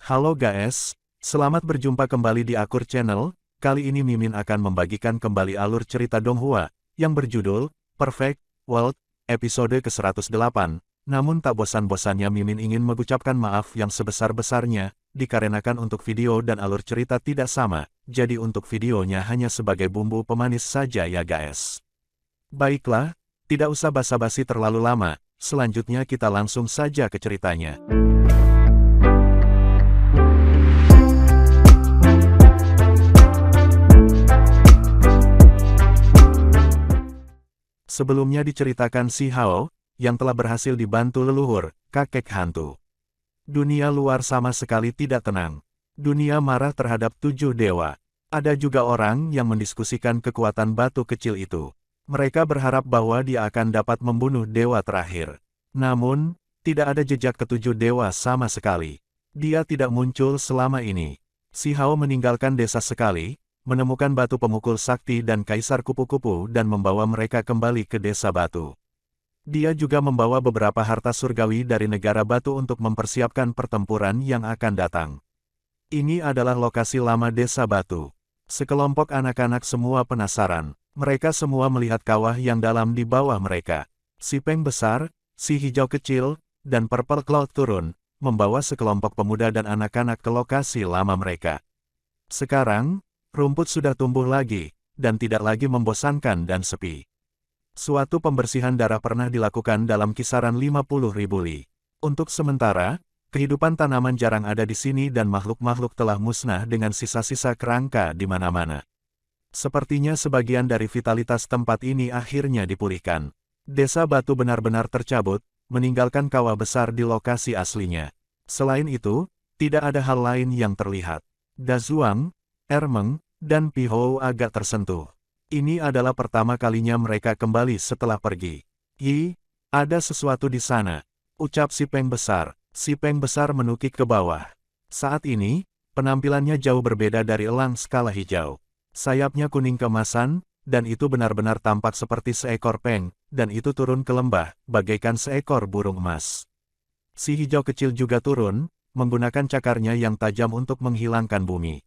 Halo guys, selamat berjumpa kembali di Akur Channel. Kali ini Mimin akan membagikan kembali alur cerita Donghua, yang berjudul Perfect World, episode ke-108. Namun tak bosan-bosannya Mimin ingin mengucapkan maaf yang sebesar-besarnya, dikarenakan untuk video dan alur cerita tidak sama, jadi untuk videonya hanya sebagai bumbu pemanis saja ya guys. Baiklah, tidak usah basa-basi terlalu lama, selanjutnya kita langsung saja ke ceritanya. Sebelumnya diceritakan si Hao, yang telah berhasil dibantu leluhur, kakek hantu. Dunia luar sama sekali tidak tenang. Dunia marah terhadap 7 dewa. Ada juga orang yang mendiskusikan kekuatan batu kecil itu. Mereka berharap bahwa dia akan dapat membunuh dewa terakhir. Namun, tidak ada jejak ketujuh dewa sama sekali. Dia tidak muncul selama ini. Si Hao meninggalkan desa sekali, menemukan batu pemukul sakti dan kaisar kupu-kupu dan membawa mereka kembali ke desa batu. Dia juga membawa beberapa harta surgawi dari negara batu untuk mempersiapkan pertempuran yang akan datang. Ini adalah lokasi lama desa batu. Sekelompok anak-anak semua penasaran. Mereka semua melihat kawah yang dalam di bawah mereka. Si Peng besar, si hijau kecil, dan Purple Cloud turun, membawa sekelompok pemuda dan anak-anak ke lokasi lama mereka. Sekarang, rumput sudah tumbuh lagi, dan tidak lagi membosankan dan sepi. Suatu pembersihan darah pernah dilakukan dalam kisaran 50.000 li. Untuk sementara, kehidupan tanaman jarang ada di sini dan makhluk-makhluk telah musnah dengan sisa-sisa kerangka di mana-mana. Sepertinya sebagian dari vitalitas tempat ini akhirnya dipulihkan. Desa batu benar-benar tercabut, meninggalkan kawah besar di lokasi aslinya. Selain itu, tidak ada hal lain yang terlihat. Dazuang, Ermeng, dan Pihou agak tersentuh. Ini adalah pertama kalinya mereka kembali setelah pergi. "Yi, ada sesuatu di sana," ucap si Peng besar. Si Peng besar menukik ke bawah. Saat ini, penampilannya jauh berbeda dari elang skala hijau. Sayapnya kuning keemasan, dan itu benar-benar tampak seperti seekor peng, dan itu turun ke lembah, bagaikan seekor burung emas. Si hijau kecil juga turun, menggunakan cakarnya yang tajam untuk menghilangkan bumi.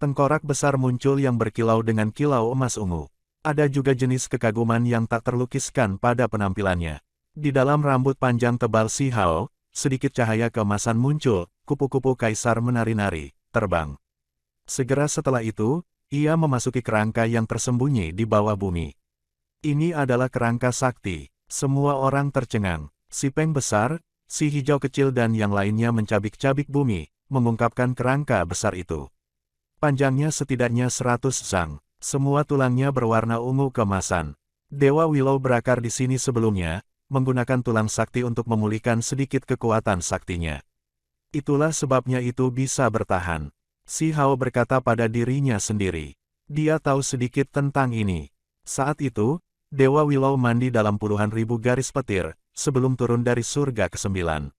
Tengkorak besar muncul yang berkilau dengan kilau emas ungu. Ada juga jenis kekaguman yang tak terlukiskan pada penampilannya. Di dalam rambut panjang tebal si Hao, sedikit cahaya keemasan muncul, kupu-kupu kaisar menari-nari, terbang. Segera setelah itu, ia memasuki kerangka yang tersembunyi di bawah bumi. Ini adalah kerangka sakti. Semua orang tercengang. Si Peng besar, si hijau kecil dan yang lainnya mencabik-cabik bumi, mengungkapkan kerangka besar itu. Panjangnya setidaknya 100 zang. Semua tulangnya berwarna ungu keemasan. Dewa Willow berakar di sini sebelumnya, menggunakan tulang sakti untuk memulihkan sedikit kekuatan saktinya. Itulah sebabnya itu bisa bertahan. Si Hao berkata pada dirinya sendiri. Dia tahu sedikit tentang ini. Saat itu, Dewa Willow mandi dalam puluhan ribu garis petir, sebelum turun dari surga ke-9.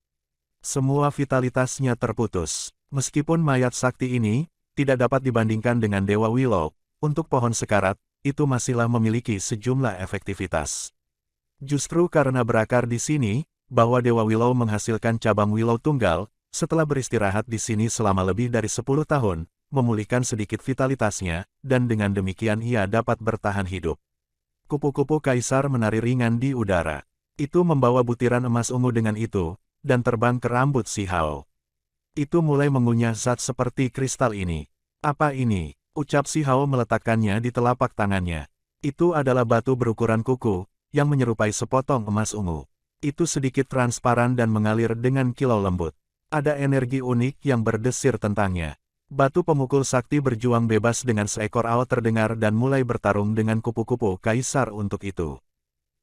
Semua vitalitasnya terputus. Meskipun mayat sakti ini tidak dapat dibandingkan dengan Dewa Willow, untuk pohon sekarat, itu masihlah memiliki sejumlah efektivitas. Justru karena berakar di sini, bahwa Dewa Willow menghasilkan cabang Willow tunggal, setelah beristirahat di sini selama lebih dari 10 tahun, memulihkan sedikit vitalitasnya, dan dengan demikian ia dapat bertahan hidup. Kupu-kupu kaisar menari ringan di udara. Itu membawa butiran emas ungu dengan itu, dan terbang ke rambut si Hao. Itu mulai mengunyah zat seperti kristal ini. "Apa ini?" ucap si Hao meletakkannya di telapak tangannya. Itu adalah batu berukuran kuku, yang menyerupai sepotong emas ungu. Itu sedikit transparan dan mengalir dengan kilau lembut. Ada energi unik yang berdesir tentangnya. Batu pemukul sakti berjuang bebas dengan seekor awa terdengar dan mulai bertarung dengan kupu-kupu kaisar untuk itu.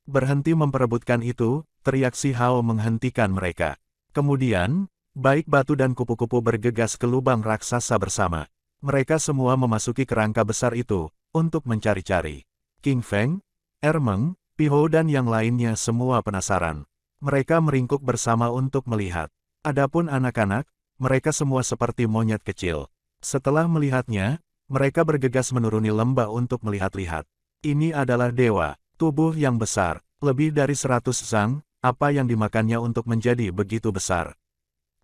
"Berhenti memperebutkan itu," teriak si Hao menghentikan mereka. Kemudian, baik batu dan kupu-kupu bergegas ke lubang raksasa bersama. Mereka semua memasuki kerangka besar itu, untuk mencari-cari. King Feng, Ermeng, Pihou dan yang lainnya semua penasaran. Mereka meringkuk bersama untuk melihat. Adapun anak-anak, mereka semua seperti monyet kecil. Setelah melihatnya, mereka bergegas menuruni lembah untuk melihat-lihat. Ini adalah dewa, tubuh yang besar, lebih dari 100 zang, apa yang dimakannya untuk menjadi begitu besar.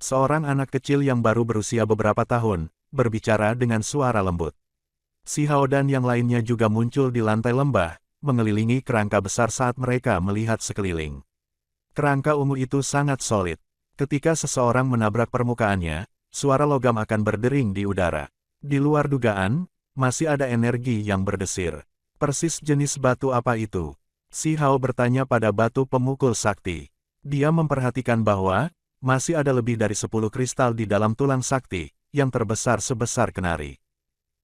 Seorang anak kecil yang baru berusia beberapa tahun, berbicara dengan suara lembut. Si Hao dan yang lainnya juga muncul di lantai lembah, mengelilingi kerangka besar saat mereka melihat sekeliling. Kerangka ungu itu sangat solid. Ketika seseorang menabrak permukaannya, suara logam akan berdering di udara. Di luar dugaan, masih ada energi yang berdesir. Persis jenis batu apa itu? Si Hao bertanya pada batu pemukul sakti. Dia memperhatikan bahwa masih ada lebih dari 10 kristal di dalam tulang sakti, yang terbesar sebesar kenari.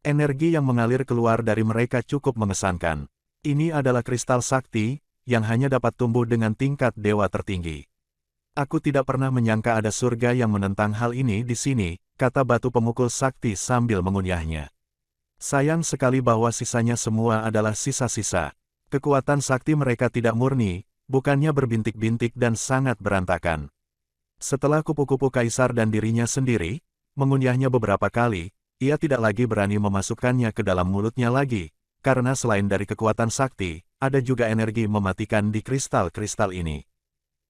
Energi yang mengalir keluar dari mereka cukup mengesankan. Ini adalah kristal sakti, yang hanya dapat tumbuh dengan tingkat dewa tertinggi. Aku tidak pernah menyangka ada surga yang menentang hal ini di sini, kata batu pemukul sakti sambil mengunyahnya. Sayang sekali bahwa sisanya semua adalah sisa-sisa. Kekuatan sakti mereka tidak murni, bukannya berbintik-bintik dan sangat berantakan. Setelah kupu-kupu kaisar dan dirinya sendiri, mengunyahnya beberapa kali, ia tidak lagi berani memasukkannya ke dalam mulutnya lagi, karena selain dari kekuatan sakti, ada juga energi mematikan di kristal-kristal ini.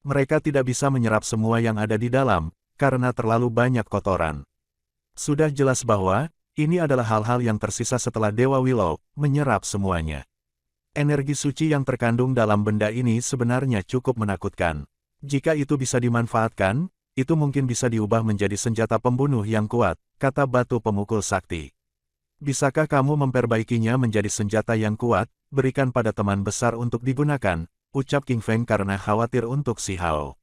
Mereka tidak bisa menyerap semua yang ada di dalam, karena terlalu banyak kotoran. Sudah jelas bahwa, ini adalah hal-hal yang tersisa setelah Dewa Willow menyerap semuanya. Energi suci yang terkandung dalam benda ini sebenarnya cukup menakutkan. Jika itu bisa dimanfaatkan, itu mungkin bisa diubah menjadi senjata pembunuh yang kuat, kata batu pemukul sakti. Bisakah kamu memperbaikinya menjadi senjata yang kuat, berikan pada teman besar untuk digunakan, ucap King Feng karena khawatir untuk si Hao.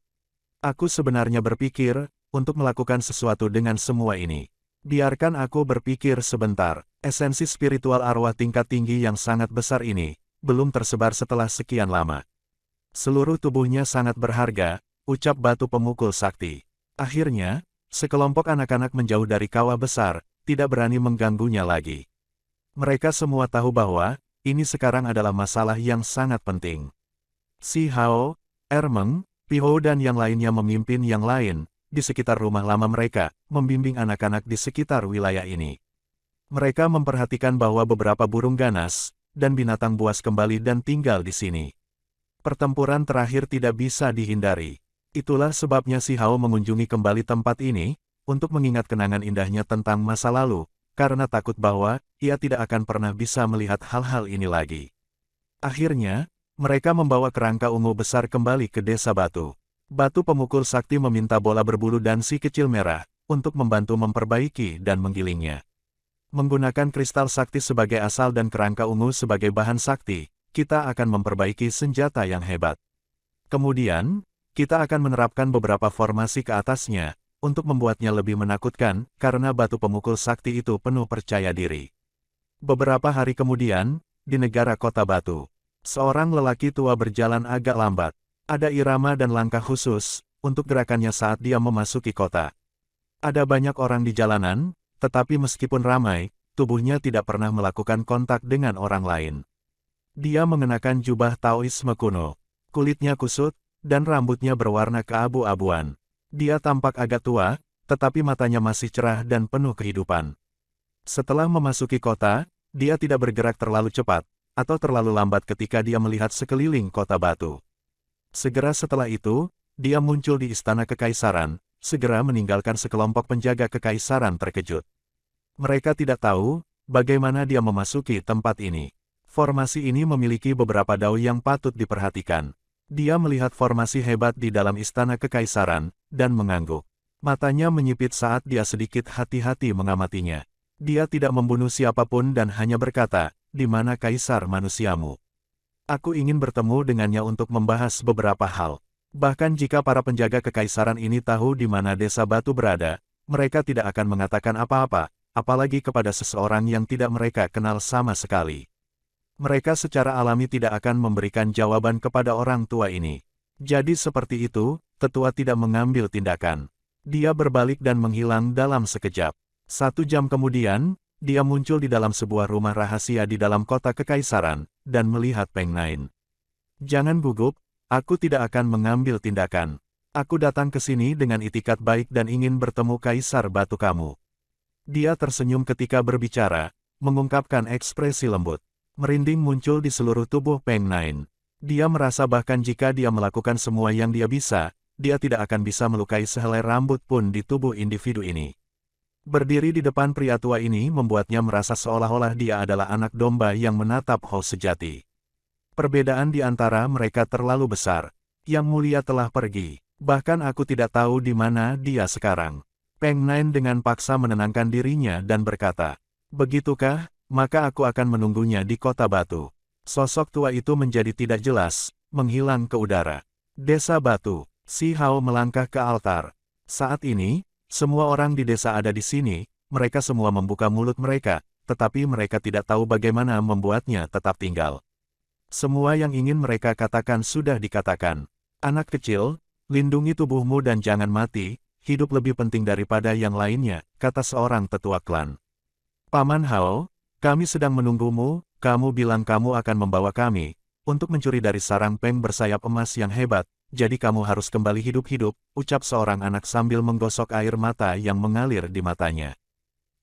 Aku sebenarnya berpikir, untuk melakukan sesuatu dengan semua ini. Biarkan aku berpikir sebentar, esensi spiritual arwah tingkat tinggi yang sangat besar ini, belum tersebar setelah sekian lama. Seluruh tubuhnya sangat berharga, ucap batu pemukul sakti. Akhirnya, sekelompok anak-anak menjauh dari kawah besar, tidak berani mengganggunya lagi. Mereka semua tahu bahwa, ini sekarang adalah masalah yang sangat penting. Si Hao, Ermeng, Piho dan yang lainnya memimpin yang lain, di sekitar rumah lama mereka, membimbing anak-anak di sekitar wilayah ini. Mereka memperhatikan bahwa beberapa burung ganas, dan binatang buas kembali dan tinggal di sini. Pertempuran terakhir tidak bisa dihindari. Itulah sebabnya si Hao mengunjungi kembali tempat ini, untuk mengingat kenangan indahnya tentang masa lalu, karena takut bahwa, ia tidak akan pernah bisa melihat hal-hal ini lagi. Akhirnya, mereka membawa kerangka ungu besar kembali ke desa batu. Batu pemukul sakti meminta bola berbulu dan si kecil merah, untuk membantu memperbaiki dan menggilingnya. Menggunakan kristal sakti sebagai asal dan kerangka ungu sebagai bahan sakti, kita akan memperbaiki senjata yang hebat. Kemudian, kita akan menerapkan beberapa formasi ke atasnya, untuk membuatnya lebih menakutkan, karena batu pemukul sakti itu penuh percaya diri. Beberapa hari kemudian, di negara kota batu, seorang lelaki tua berjalan agak lambat. Ada irama dan langkah khusus, untuk gerakannya saat dia memasuki kota. Ada banyak orang di jalanan, tetapi meskipun ramai, tubuhnya tidak pernah melakukan kontak dengan orang lain. Dia mengenakan jubah Taoisme kuno. Kulitnya kusut, dan rambutnya berwarna keabu-abuan. Dia tampak agak tua, tetapi matanya masih cerah dan penuh kehidupan. Setelah memasuki kota, dia tidak bergerak terlalu cepat, atau terlalu lambat ketika dia melihat sekeliling kota batu. Segera setelah itu, dia muncul di istana kekaisaran, segera meninggalkan sekelompok penjaga kekaisaran terkejut. Mereka tidak tahu, bagaimana dia memasuki tempat ini. Formasi ini memiliki beberapa dao yang patut diperhatikan. Dia melihat formasi hebat di dalam istana kekaisaran, dan mengangguk. Matanya menyipit saat dia sedikit hati-hati mengamatinya. Dia tidak membunuh siapapun dan hanya berkata, "Di mana kaisar manusiamu? Aku ingin bertemu dengannya untuk membahas beberapa hal." Bahkan jika para penjaga kekaisaran ini tahu di mana desa batu berada, mereka tidak akan mengatakan apa-apa, apalagi kepada seseorang yang tidak mereka kenal sama sekali. Mereka secara alami tidak akan memberikan jawaban kepada orang tua ini. Jadi seperti itu, tetua tidak mengambil tindakan. Dia berbalik dan menghilang dalam sekejap. 1 jam kemudian, dia muncul di dalam sebuah rumah rahasia di dalam kota kekaisaran, dan melihat Peng Nain. "Jangan gugup, aku tidak akan mengambil tindakan. Aku datang ke sini dengan itikat baik dan ingin bertemu kaisar batu kamu." Dia tersenyum ketika berbicara, mengungkapkan ekspresi lembut. Merinding muncul di seluruh tubuh Peng Nain. Dia merasa bahkan jika dia melakukan semua yang dia bisa, dia tidak akan bisa melukai sehelai rambut pun di tubuh individu ini. Berdiri di depan pria tua ini membuatnya merasa seolah-olah dia adalah anak domba yang menatap Hou sejati. Perbedaan di antara mereka terlalu besar. Yang Mulia telah pergi. Bahkan aku tidak tahu di mana dia sekarang. Peng Nain dengan paksa menenangkan dirinya dan berkata, "Begitukah? Maka aku akan menunggunya di kota batu." Sosok tua itu menjadi tidak jelas, menghilang ke udara. Desa Batu. Si Hao melangkah ke altar. Saat ini, semua orang di desa ada di sini, mereka semua membuka mulut mereka, tetapi mereka tidak tahu bagaimana membuatnya tetap tinggal. Semua yang ingin mereka katakan sudah dikatakan. Anak kecil, lindungi tubuhmu dan jangan mati, hidup lebih penting daripada yang lainnya, kata seorang tetua klan. Paman Hao, kami sedang menunggumu, kamu bilang kamu akan membawa kami, untuk mencuri dari sarang Peng bersayap emas yang hebat. Jadi kamu harus kembali hidup-hidup, ucap seorang anak sambil menggosok air mata yang mengalir di matanya.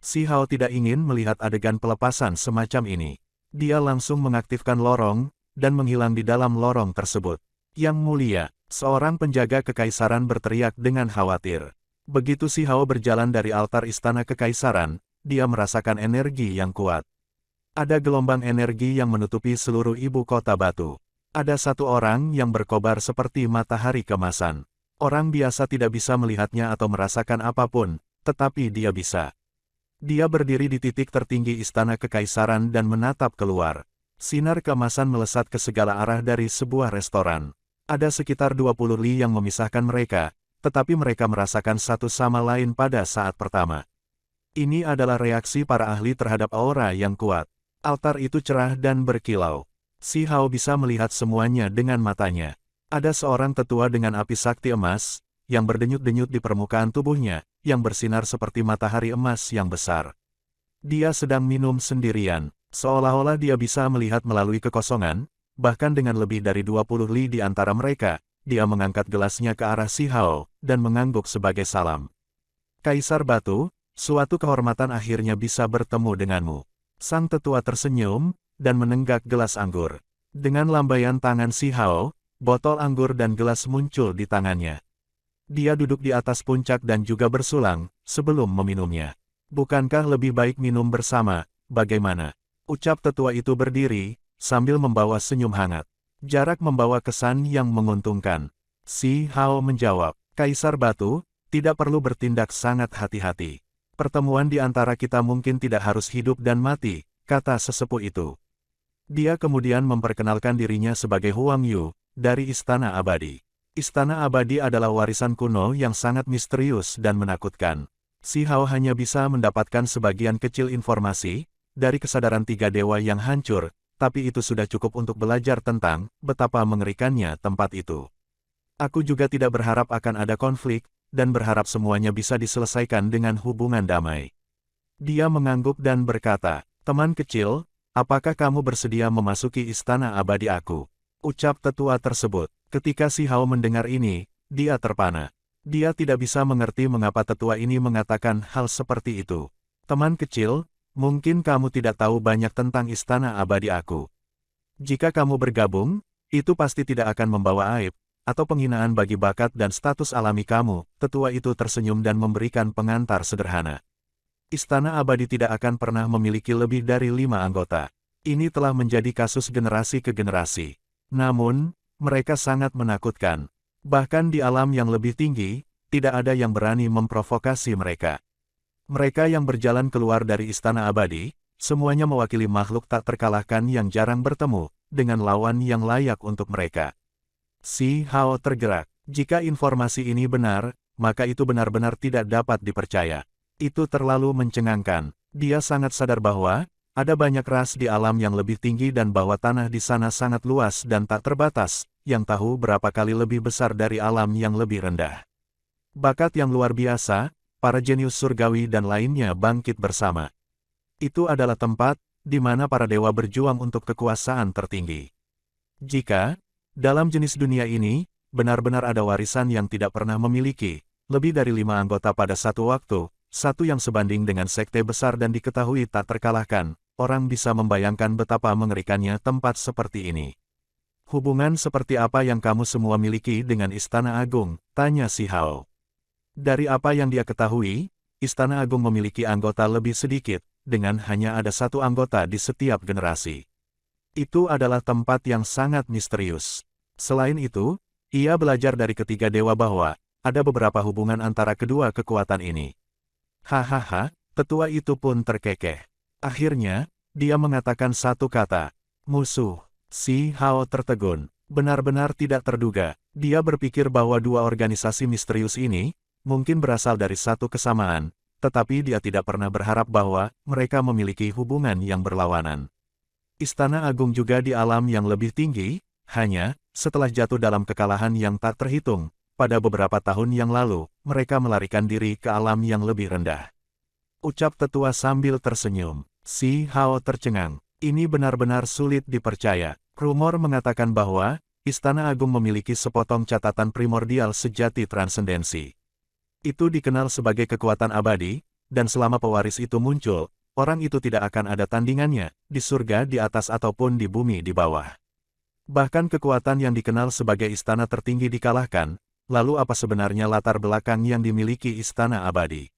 Si Hao tidak ingin melihat adegan pelepasan semacam ini. Dia langsung mengaktifkan lorong, dan menghilang di dalam lorong tersebut. Yang Mulia, seorang penjaga kekaisaran berteriak dengan khawatir. Begitu Si Hao berjalan dari altar istana kekaisaran, dia merasakan energi yang kuat. Ada gelombang energi yang menutupi seluruh ibu kota batu. Ada satu orang yang berkobar seperti matahari kemasan. Orang biasa tidak bisa melihatnya atau merasakan apapun, tetapi dia bisa. Dia berdiri di titik tertinggi istana kekaisaran dan menatap keluar. Sinar keemasan melesat ke segala arah dari sebuah restoran. Ada sekitar 20 li yang memisahkan mereka, tetapi mereka merasakan satu sama lain pada saat pertama. Ini adalah reaksi para ahli terhadap aura yang kuat. Altar itu cerah dan berkilau. Si Hao bisa melihat semuanya dengan matanya. Ada seorang tetua dengan api sakti emas, yang berdenyut-denyut di permukaan tubuhnya, yang bersinar seperti matahari emas yang besar. Dia sedang minum sendirian, seolah-olah dia bisa melihat melalui kekosongan, bahkan dengan lebih dari 20 li di antara mereka, dia mengangkat gelasnya ke arah Si Hao, dan mengangguk sebagai salam. Kaisar Batu, suatu kehormatan akhirnya bisa bertemu denganmu. Sang tetua tersenyum, dan menenggak gelas anggur. Dengan lambaian tangan Si Hao, botol anggur dan gelas muncul di tangannya. Dia duduk di atas puncak dan juga bersulang, sebelum meminumnya. Bukankah lebih baik minum bersama, bagaimana? Ucap tetua itu berdiri, sambil membawa senyum hangat. Jarak membawa kesan yang menguntungkan. Si Hao menjawab, Kaisar Batu, tidak perlu bertindak sangat hati-hati. Pertemuan di antara kita mungkin tidak harus hidup dan mati, kata sesepuh itu. Dia kemudian memperkenalkan dirinya sebagai Huang Yu, dari Istana Abadi. Istana Abadi adalah warisan kuno yang sangat misterius dan menakutkan. Si Hao hanya bisa mendapatkan sebagian kecil informasi, dari kesadaran tiga dewa yang hancur, tapi itu sudah cukup untuk belajar tentang betapa mengerikannya tempat itu. Aku juga tidak berharap akan ada konflik, dan berharap semuanya bisa diselesaikan dengan hubungan damai. Dia mengangguk dan berkata, teman kecil, apakah kamu bersedia memasuki istana abadi aku? Ucap tetua tersebut. Ketika Si Hao mendengar ini, dia terpana. Dia tidak bisa mengerti mengapa tetua ini mengatakan hal seperti itu. Teman kecil, mungkin kamu tidak tahu banyak tentang istana abadi aku. Jika kamu bergabung, itu pasti tidak akan membawa aib, atau penghinaan bagi bakat dan status alami kamu. Tetua itu tersenyum dan memberikan pengantar sederhana. Istana abadi tidak akan pernah memiliki lebih dari 5 anggota. Ini telah menjadi kasus generasi ke generasi. Namun, mereka sangat menakutkan. Bahkan di alam yang lebih tinggi, tidak ada yang berani memprovokasi mereka. Mereka yang berjalan keluar dari istana abadi, semuanya mewakili makhluk tak terkalahkan yang jarang bertemu, dengan lawan yang layak untuk mereka. Si Hao tergerak. Jika informasi ini benar, maka itu benar-benar tidak dapat dipercaya. Itu terlalu mencengangkan. Dia sangat sadar bahwa ada banyak ras di alam yang lebih tinggi dan bahwa tanah di sana sangat luas dan tak terbatas, yang tahu berapa kali lebih besar dari alam yang lebih rendah. Bakat yang luar biasa, para jenius surgawi dan lainnya bangkit bersama. Itu adalah tempat di mana para dewa berjuang untuk kekuasaan tertinggi. Jika, dalam jenis dunia ini, benar-benar ada warisan yang tidak pernah memiliki, lebih dari 5 anggota pada satu waktu, satu yang sebanding dengan sekte besar dan diketahui tak terkalahkan, orang bisa membayangkan betapa mengerikannya tempat seperti ini. Hubungan seperti apa yang kamu semua miliki dengan Istana Agung? Tanya si Hao. Dari apa yang dia ketahui, Istana Agung memiliki anggota lebih sedikit, dengan hanya ada satu anggota di setiap generasi. Itu adalah tempat yang sangat misterius. Selain itu, ia belajar dari ketiga dewa bahwa ada beberapa hubungan antara kedua kekuatan ini. Hahaha, tetua itu pun terkekeh. Akhirnya, dia mengatakan satu kata, musuh. Si Hao tertegun. Benar-benar tidak terduga. Dia berpikir bahwa dua organisasi misterius ini mungkin berasal dari satu kesamaan, tetapi dia tidak pernah berharap bahwa mereka memiliki hubungan yang berlawanan. Istana Agung juga di alam yang lebih tinggi, hanya setelah jatuh dalam kekalahan yang tak terhitung, pada beberapa tahun yang lalu, mereka melarikan diri ke alam yang lebih rendah. Ucap tetua sambil tersenyum. Si Hao tercengang. Ini benar-benar sulit dipercaya. Rumor mengatakan bahwa Istana Agung memiliki sepotong catatan primordial sejati transendensi. Itu dikenal sebagai kekuatan abadi, dan selama pewaris itu muncul, orang itu tidak akan ada tandingannya, di surga di atas ataupun di bumi di bawah. Bahkan kekuatan yang dikenal sebagai istana tertinggi dikalahkan, lalu apa sebenarnya latar belakang yang dimiliki Istana Abadi?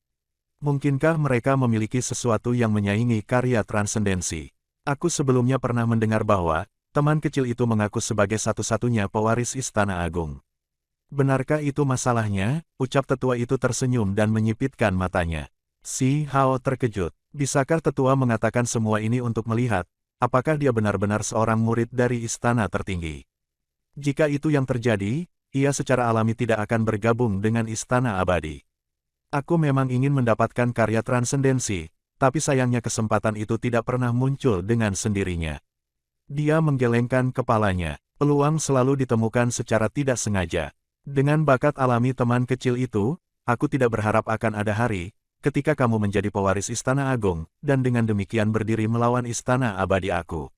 Mungkinkah mereka memiliki sesuatu yang menyaingi karya transendensi? Aku sebelumnya pernah mendengar bahwa teman kecil itu mengaku sebagai satu-satunya pewaris Istana Agung. Benarkah itu masalahnya? Ucap tetua itu tersenyum dan menyipitkan matanya. Si Hao terkejut. Bisakah tetua mengatakan semua ini untuk melihat, apakah dia benar-benar seorang murid dari istana tertinggi? Jika itu yang terjadi, ia secara alami tidak akan bergabung dengan Istana Abadi. Aku memang ingin mendapatkan karya transendensi, tapi sayangnya kesempatan itu tidak pernah muncul dengan sendirinya. Dia menggelengkan kepalanya. Peluang selalu ditemukan secara tidak sengaja. Dengan bakat alami teman kecil itu, aku tidak berharap akan ada hari ketika kamu menjadi pewaris Istana Agung, dan dengan demikian berdiri melawan Istana Abadi aku.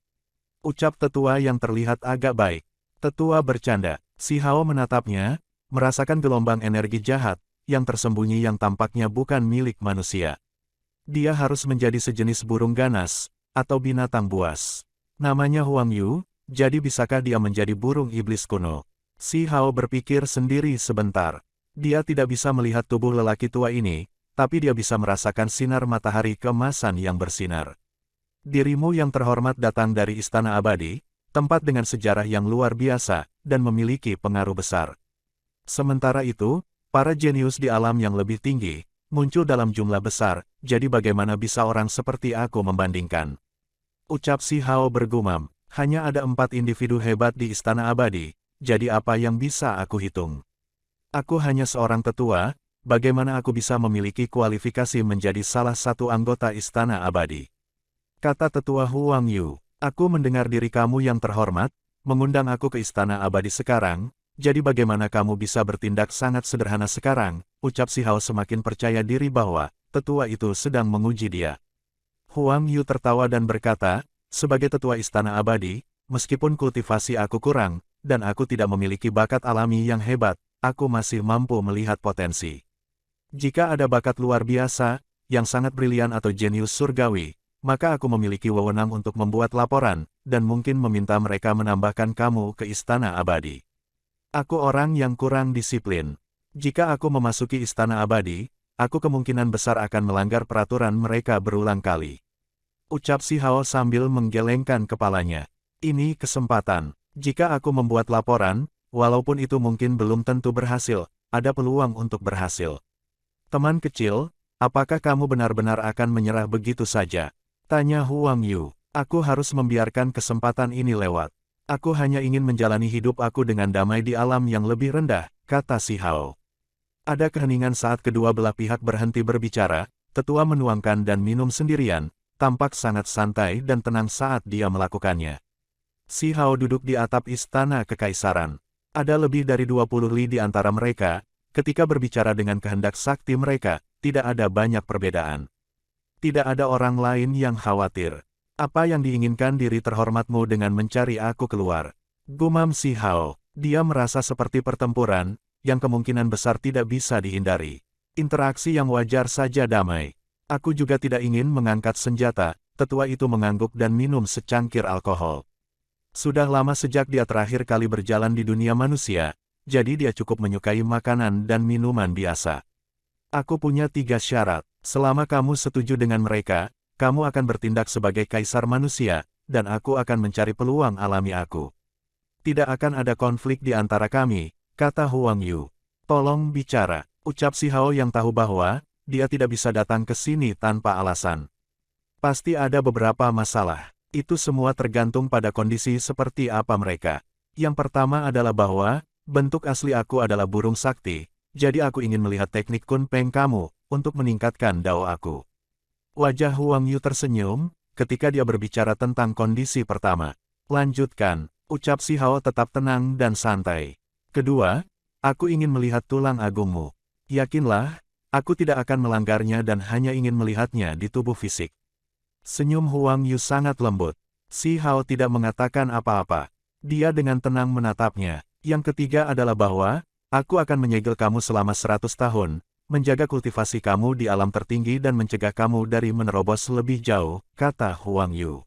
Ucap tetua yang terlihat agak baik. Tetua bercanda. Si Hao menatapnya, merasakan gelombang energi jahat yang tersembunyi yang tampaknya bukan milik manusia. Dia harus menjadi sejenis burung ganas atau binatang buas. Namanya Huang Yu, jadi bisakah dia menjadi burung iblis kuno? Si Hao berpikir sendiri sebentar. Dia tidak bisa melihat tubuh lelaki tua ini, tapi dia bisa merasakan sinar matahari keemasan yang bersinar. Dirimu yang terhormat datang dari Istana Abadi, tempat dengan sejarah yang luar biasa, dan memiliki pengaruh besar. Sementara itu, para jenius di alam yang lebih tinggi, muncul dalam jumlah besar, jadi bagaimana bisa orang seperti aku membandingkan? Ucap si Hao bergumam, hanya ada 4 individu hebat di Istana Abadi, jadi apa yang bisa aku hitung? Aku hanya seorang tetua, bagaimana aku bisa memiliki kualifikasi menjadi salah satu anggota Istana Abadi? Kata tetua Huang Yu, aku mendengar diri kamu yang terhormat, mengundang aku ke Istana Abadi sekarang, jadi bagaimana kamu bisa bertindak sangat sederhana sekarang? Ucap si Hao semakin percaya diri bahwa tetua itu sedang menguji dia. Huang Yu tertawa dan berkata, sebagai tetua Istana Abadi, meskipun kultivasi aku kurang, dan aku tidak memiliki bakat alami yang hebat, aku masih mampu melihat potensi. Jika ada bakat luar biasa, yang sangat brilian atau jenius surgawi, maka aku memiliki wewenang untuk membuat laporan, dan mungkin meminta mereka menambahkan kamu ke Istana Abadi. Aku orang yang kurang disiplin. Jika aku memasuki Istana Abadi, aku kemungkinan besar akan melanggar peraturan mereka berulang kali. Ucap si Hao sambil menggelengkan kepalanya. Ini kesempatan. Jika aku membuat laporan, walaupun itu mungkin belum tentu berhasil, ada peluang untuk berhasil. Teman kecil, apakah kamu benar-benar akan menyerah begitu saja? Tanya Huang Yu. Aku harus membiarkan kesempatan ini lewat. Aku hanya ingin menjalani hidup aku dengan damai di alam yang lebih rendah, kata si Hao. Ada keheningan saat kedua belah pihak berhenti berbicara, tetua menuangkan dan minum sendirian, tampak sangat santai dan tenang saat dia melakukannya. Si Hao duduk di atap istana kekaisaran. Ada lebih dari 20 li di antara mereka, ketika berbicara dengan kehendak sakti mereka, tidak ada banyak perbedaan. Tidak ada orang lain yang khawatir. Apa yang diinginkan diri terhormatmu dengan mencari aku keluar? Gumam si Hao. Dia merasa seperti pertempuran, yang kemungkinan besar tidak bisa dihindari. Interaksi yang wajar saja damai. Aku juga tidak ingin mengangkat senjata, tetua itu mengangguk dan minum secangkir alkohol. Sudah lama sejak dia terakhir kali berjalan di dunia manusia, jadi dia cukup menyukai makanan dan minuman biasa. Aku punya 3 syarat. Selama kamu setuju dengan mereka, kamu akan bertindak sebagai kaisar manusia, dan aku akan mencari peluang alami aku. Tidak akan ada konflik di antara kami, kata Huang Yu. Tolong bicara, ucap si Hao yang tahu bahwa dia tidak bisa datang ke sini tanpa alasan. Pasti ada beberapa masalah. Itu semua tergantung pada kondisi seperti apa mereka. Yang pertama adalah bahwa bentuk asli aku adalah burung sakti, jadi aku ingin melihat teknik Kun Peng kamu untuk meningkatkan dao aku. Wajah Huang Yu tersenyum ketika dia berbicara tentang kondisi pertama. Lanjutkan, ucap si Hao tetap tenang dan santai. Kedua, aku ingin melihat tulang agungmu. Yakinlah, aku tidak akan melanggarnya dan hanya ingin melihatnya di tubuh fisik. Senyum Huang Yu sangat lembut. Si Hao tidak mengatakan apa-apa. Dia dengan tenang menatapnya. Yang ketiga adalah bahwa, aku akan menyegel kamu selama 100 tahun, menjaga kultivasi kamu di alam tertinggi dan mencegah kamu dari menerobos lebih jauh, kata Huang Yu.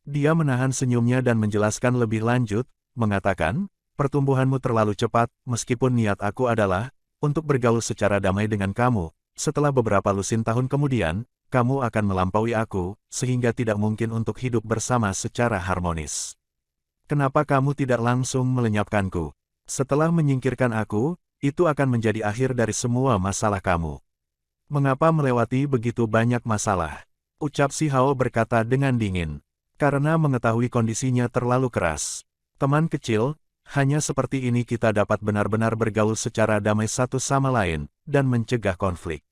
Dia menahan senyumnya dan menjelaskan lebih lanjut, mengatakan, pertumbuhanmu terlalu cepat, meskipun niat aku adalah, untuk bergaul secara damai dengan kamu. Setelah beberapa lusin tahun kemudian, kamu akan melampaui aku, sehingga tidak mungkin untuk hidup bersama secara harmonis. Kenapa kamu tidak langsung melenyapkanku? Setelah menyingkirkan aku, itu akan menjadi akhir dari semua masalah kamu. Mengapa melewati begitu banyak masalah? Ucap si Hao berkata dengan dingin. Karena mengetahui kondisinya terlalu keras. Teman kecil, hanya seperti ini kita dapat benar-benar bergaul secara damai satu sama lain, dan mencegah konflik.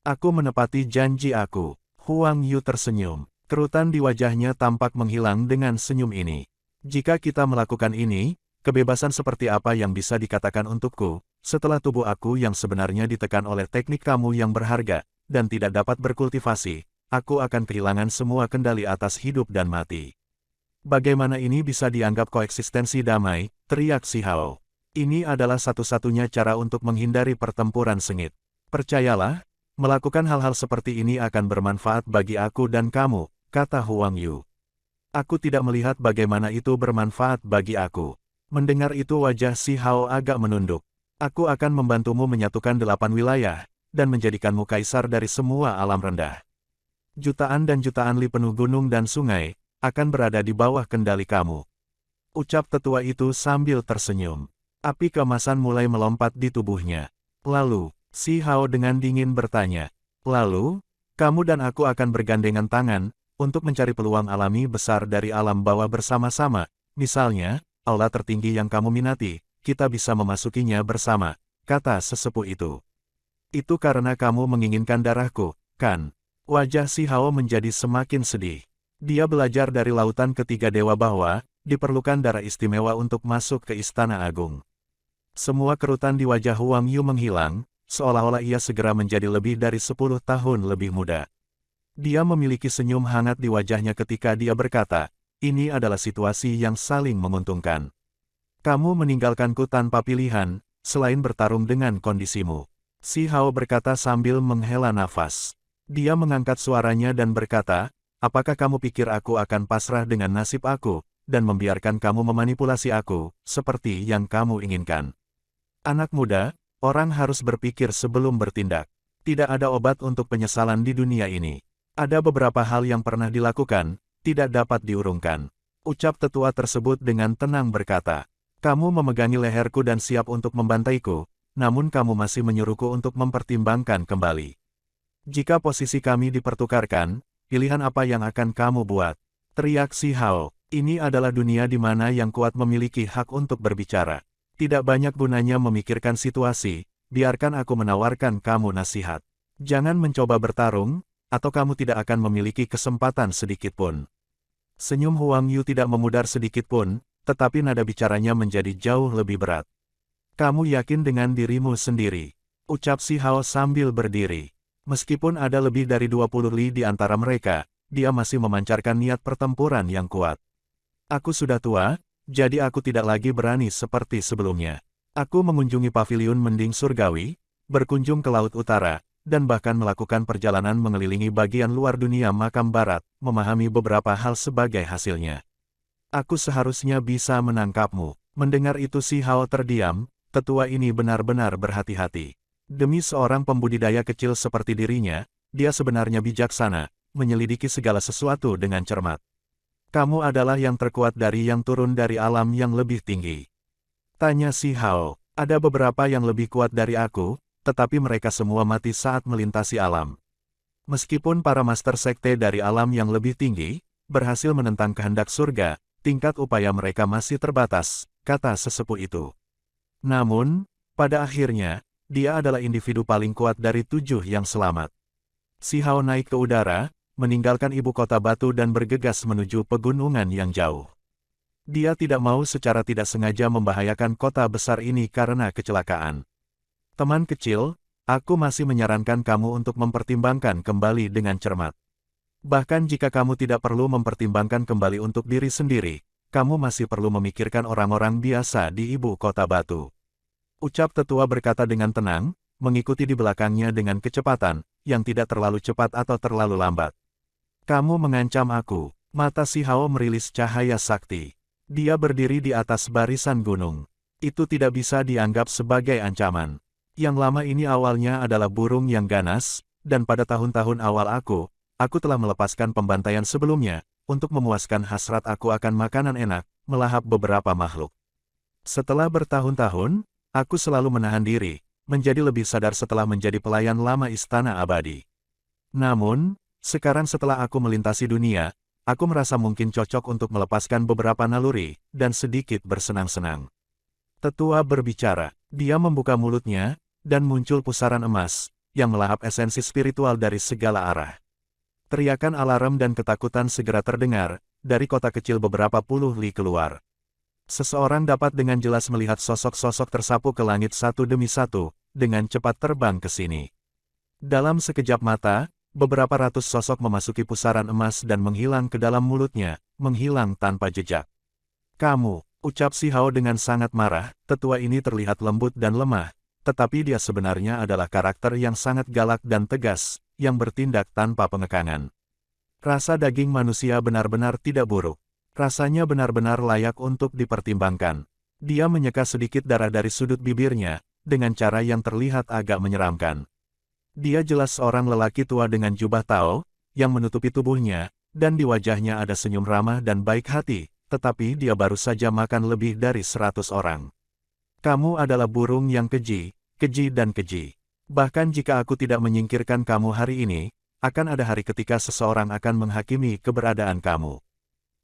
Aku menepati janji aku. Huang Yu tersenyum. Kerutan di wajahnya tampak menghilang dengan senyum ini. Jika kita melakukan ini, kebebasan seperti apa yang bisa dikatakan untukku, setelah tubuh aku yang sebenarnya ditekan oleh teknik kamu yang berharga, dan tidak dapat berkultivasi, aku akan kehilangan semua kendali atas hidup dan mati. Bagaimana ini bisa dianggap koeksistensi damai, teriak si Hao. Ini adalah satu-satunya cara untuk menghindari pertempuran sengit. Percayalah, melakukan hal-hal seperti ini akan bermanfaat bagi aku dan kamu, kata Huang Yu. Aku tidak melihat bagaimana itu bermanfaat bagi aku. Mendengar itu wajah si Hao agak menunduk. Aku akan membantumu menyatukan 8 wilayah, dan menjadikanmu kaisar dari semua alam rendah. Jutaan dan jutaan li penuh gunung dan sungai, akan berada di bawah kendali kamu. Ucap tetua itu sambil tersenyum. Api keemasan mulai melompat di tubuhnya. Lalu, si Hao dengan dingin bertanya, lalu, kamu dan aku akan bergandengan tangan, untuk mencari peluang alami besar dari alam bawah bersama-sama, misalnya, aula tertinggi yang kamu minati, kita bisa memasukinya bersama, kata sesepuh itu. Itu karena kamu menginginkan darahku, kan? Wajah si Hao menjadi semakin sedih. Dia belajar dari lautan ketiga dewa bahwa, diperlukan darah istimewa untuk masuk ke Istana Agung. Semua kerutan di wajah Huang Yu menghilang, seolah-olah ia segera menjadi lebih dari 10 tahun lebih muda. Dia memiliki senyum hangat di wajahnya ketika dia berkata, ini adalah situasi yang saling menguntungkan. Kamu meninggalkanku tanpa pilihan, selain bertarung dengan kondisimu. Si Hao berkata sambil menghela nafas. Dia mengangkat suaranya dan berkata, apakah kamu pikir aku akan pasrah dengan nasib aku, dan membiarkan kamu memanipulasi aku, seperti yang kamu inginkan? Anak muda, orang harus berpikir sebelum bertindak. Tidak ada obat untuk penyesalan di dunia ini. Ada beberapa hal yang pernah dilakukan, tidak dapat diurungkan. Ucap tetua tersebut dengan tenang berkata, kamu memegangi leherku dan siap untuk membantaiku, namun kamu masih menyuruhku untuk mempertimbangkan kembali. Jika posisi kami dipertukarkan, pilihan apa yang akan kamu buat? Teriak si Hao, ini adalah dunia di mana yang kuat memiliki hak untuk berbicara. Tidak banyak gunanya memikirkan situasi, biarkan aku menawarkan kamu nasihat. Jangan mencoba bertarung, atau kamu tidak akan memiliki kesempatan sedikit pun. Senyum Huang Yu tidak memudar sedikit pun, tetapi nada bicaranya menjadi jauh lebih berat. Kamu yakin dengan dirimu sendiri? Ucap si Hao sambil berdiri. Meskipun ada lebih dari 20 li di antara mereka, dia masih memancarkan niat pertempuran yang kuat. Aku sudah tua, jadi aku tidak lagi berani seperti sebelumnya. Aku mengunjungi paviliun mending surgawi, berkunjung ke Laut Utara, dan bahkan melakukan perjalanan mengelilingi bagian luar dunia makam barat, memahami beberapa hal sebagai hasilnya. Aku seharusnya bisa menangkapmu. Mendengar itu Si Hao terdiam, tetua ini benar-benar berhati-hati. Demi seorang pembudidaya kecil seperti dirinya, dia sebenarnya bijaksana, menyelidiki segala sesuatu dengan cermat. Kamu adalah yang terkuat dari yang turun dari alam yang lebih tinggi. Tanya Si Hao, ada beberapa yang lebih kuat dari aku, tetapi mereka semua mati saat melintasi alam. Meskipun para master sekte dari alam yang lebih tinggi, berhasil menentang kehendak surga, tingkat upaya mereka masih terbatas, kata sesepuh itu. Namun, pada akhirnya, dia adalah individu paling kuat dari 7 yang selamat. Si Hao naik ke udara, meninggalkan ibu kota batu dan bergegas menuju pegunungan yang jauh. Dia tidak mau secara tidak sengaja membahayakan kota besar ini karena kecelakaan. Teman kecil, aku masih menyarankan kamu untuk mempertimbangkan kembali dengan cermat. Bahkan jika kamu tidak perlu mempertimbangkan kembali untuk diri sendiri, kamu masih perlu memikirkan orang-orang biasa di ibu kota batu. Ucap tetua berkata dengan tenang, mengikuti di belakangnya dengan kecepatan, yang tidak terlalu cepat atau terlalu lambat. Kamu mengancam aku. Mata Si Hao merilis cahaya sakti. Dia berdiri di atas barisan gunung. Itu tidak bisa dianggap sebagai ancaman. Yang lama ini awalnya adalah burung yang ganas, dan pada tahun-tahun awal aku telah melepaskan pembantaian sebelumnya, untuk memuaskan hasrat aku akan makanan enak, melahap beberapa makhluk. Setelah bertahun-tahun, aku selalu menahan diri, menjadi lebih sadar setelah menjadi pelayan lama Istana Abadi. Namun, sekarang setelah aku melintasi dunia, aku merasa mungkin cocok untuk melepaskan beberapa naluri, dan sedikit bersenang-senang. Tetua berbicara, dia membuka mulutnya, dan muncul pusaran emas, yang melahap esensi spiritual dari segala arah. Teriakan alarm dan ketakutan segera terdengar, dari kota kecil beberapa puluh li keluar. Seseorang dapat dengan jelas melihat sosok-sosok tersapu ke langit satu demi satu, dengan cepat terbang ke sini. Dalam sekejap mata, beberapa ratus sosok memasuki pusaran emas dan menghilang ke dalam mulutnya, menghilang tanpa jejak. Kamu, ucap Si Hao dengan sangat marah, tetua ini terlihat lembut dan lemah, tetapi dia sebenarnya adalah karakter yang sangat galak dan tegas, yang bertindak tanpa pengekangan. Rasa daging manusia benar-benar tidak buruk. Rasanya benar-benar layak untuk dipertimbangkan. Dia menyeka sedikit darah dari sudut bibirnya, dengan cara yang terlihat agak menyeramkan. Dia jelas seorang lelaki tua dengan jubah Tao, yang menutupi tubuhnya, dan di wajahnya ada senyum ramah dan baik hati, tetapi dia baru saja makan lebih dari 100 orang. Kamu adalah burung yang keji, keji dan keji. Bahkan jika aku tidak menyingkirkan kamu hari ini, akan ada hari ketika seseorang akan menghakimi keberadaan kamu.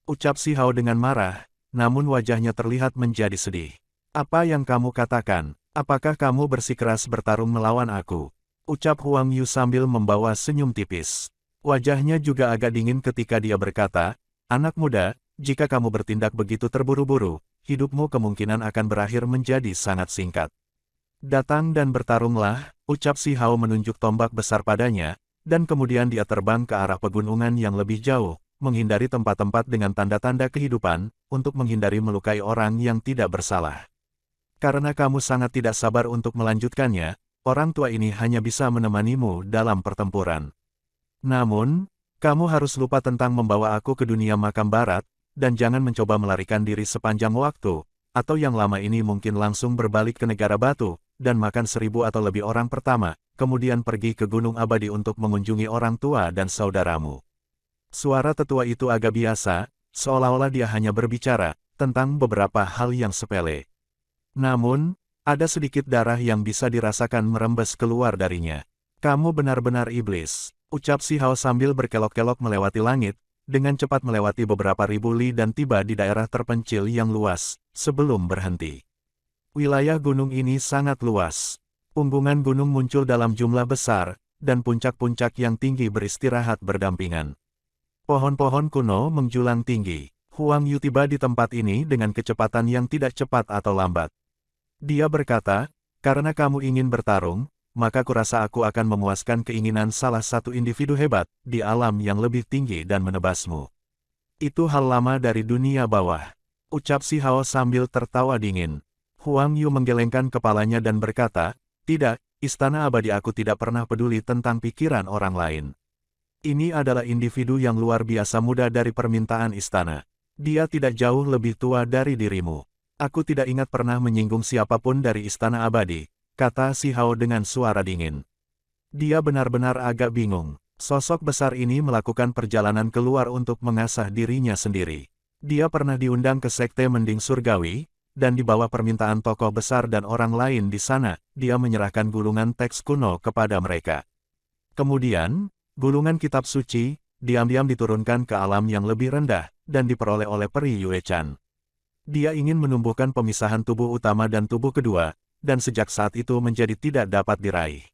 Ucap Si Hao dengan marah, namun wajahnya terlihat menjadi sedih. Apa yang kamu katakan? Apakah kamu bersikeras bertarung melawan aku? Ucap Huang Yu sambil membawa senyum tipis. Wajahnya juga agak dingin ketika dia berkata, anak muda, jika kamu bertindak begitu terburu-buru, hidupmu kemungkinan akan berakhir menjadi sangat singkat. Datang dan bertarunglah, ucap Si Hao menunjuk tombak besar padanya, dan kemudian dia terbang ke arah pegunungan yang lebih jauh, menghindari tempat-tempat dengan tanda-tanda kehidupan, untuk menghindari melukai orang yang tidak bersalah. Karena kamu sangat tidak sabar untuk melanjutkannya, orang tua ini hanya bisa menemanimu dalam pertempuran. Namun, kamu harus lupa tentang membawa aku ke dunia makam barat, dan jangan mencoba melarikan diri sepanjang waktu, atau yang lama ini mungkin langsung berbalik ke negara batu, dan makan 1000 atau lebih orang pertama, kemudian pergi ke Gunung Abadi untuk mengunjungi orang tua dan saudaramu. Suara tetua itu agak biasa, seolah-olah dia hanya berbicara tentang beberapa hal yang sepele. Namun, ada sedikit darah yang bisa dirasakan merembes keluar darinya. Kamu benar-benar iblis, ucap Si Hao sambil berkelok-kelok melewati langit, dengan cepat melewati beberapa ribu li dan tiba di daerah terpencil yang luas, sebelum berhenti. Wilayah gunung ini sangat luas. Punggungan gunung muncul dalam jumlah besar, dan puncak-puncak yang tinggi beristirahat berdampingan. Pohon-pohon kuno menjulang tinggi. Huang Yu tiba di tempat ini dengan kecepatan yang tidak cepat atau lambat. Dia berkata, karena kamu ingin bertarung, maka kurasa aku akan memuaskan keinginan salah satu individu hebat di alam yang lebih tinggi dan menebasmu. Itu hal lama dari dunia bawah. Ucap Si Hao sambil tertawa dingin. Huang Yu menggelengkan kepalanya dan berkata, tidak, Istana Abadi aku tidak pernah peduli tentang pikiran orang lain. Ini adalah individu yang luar biasa muda dari permintaan istana. Dia tidak jauh lebih tua dari dirimu. Aku tidak ingat pernah menyinggung siapapun dari Istana Abadi, kata si Hao dengan suara dingin. Dia benar-benar agak bingung. Sosok besar ini melakukan perjalanan keluar untuk mengasah dirinya sendiri. Dia pernah diundang ke Sekte Mending Surgawi, dan di bawah permintaan tokoh besar dan orang lain di sana, dia menyerahkan gulungan teks kuno kepada mereka. Kemudian, gulungan kitab suci, diam-diam diturunkan ke alam yang lebih rendah, dan diperoleh oleh Peri Yue Chan. Dia ingin menumbuhkan pemisahan tubuh utama dan tubuh kedua, dan sejak saat itu menjadi tidak dapat diraih.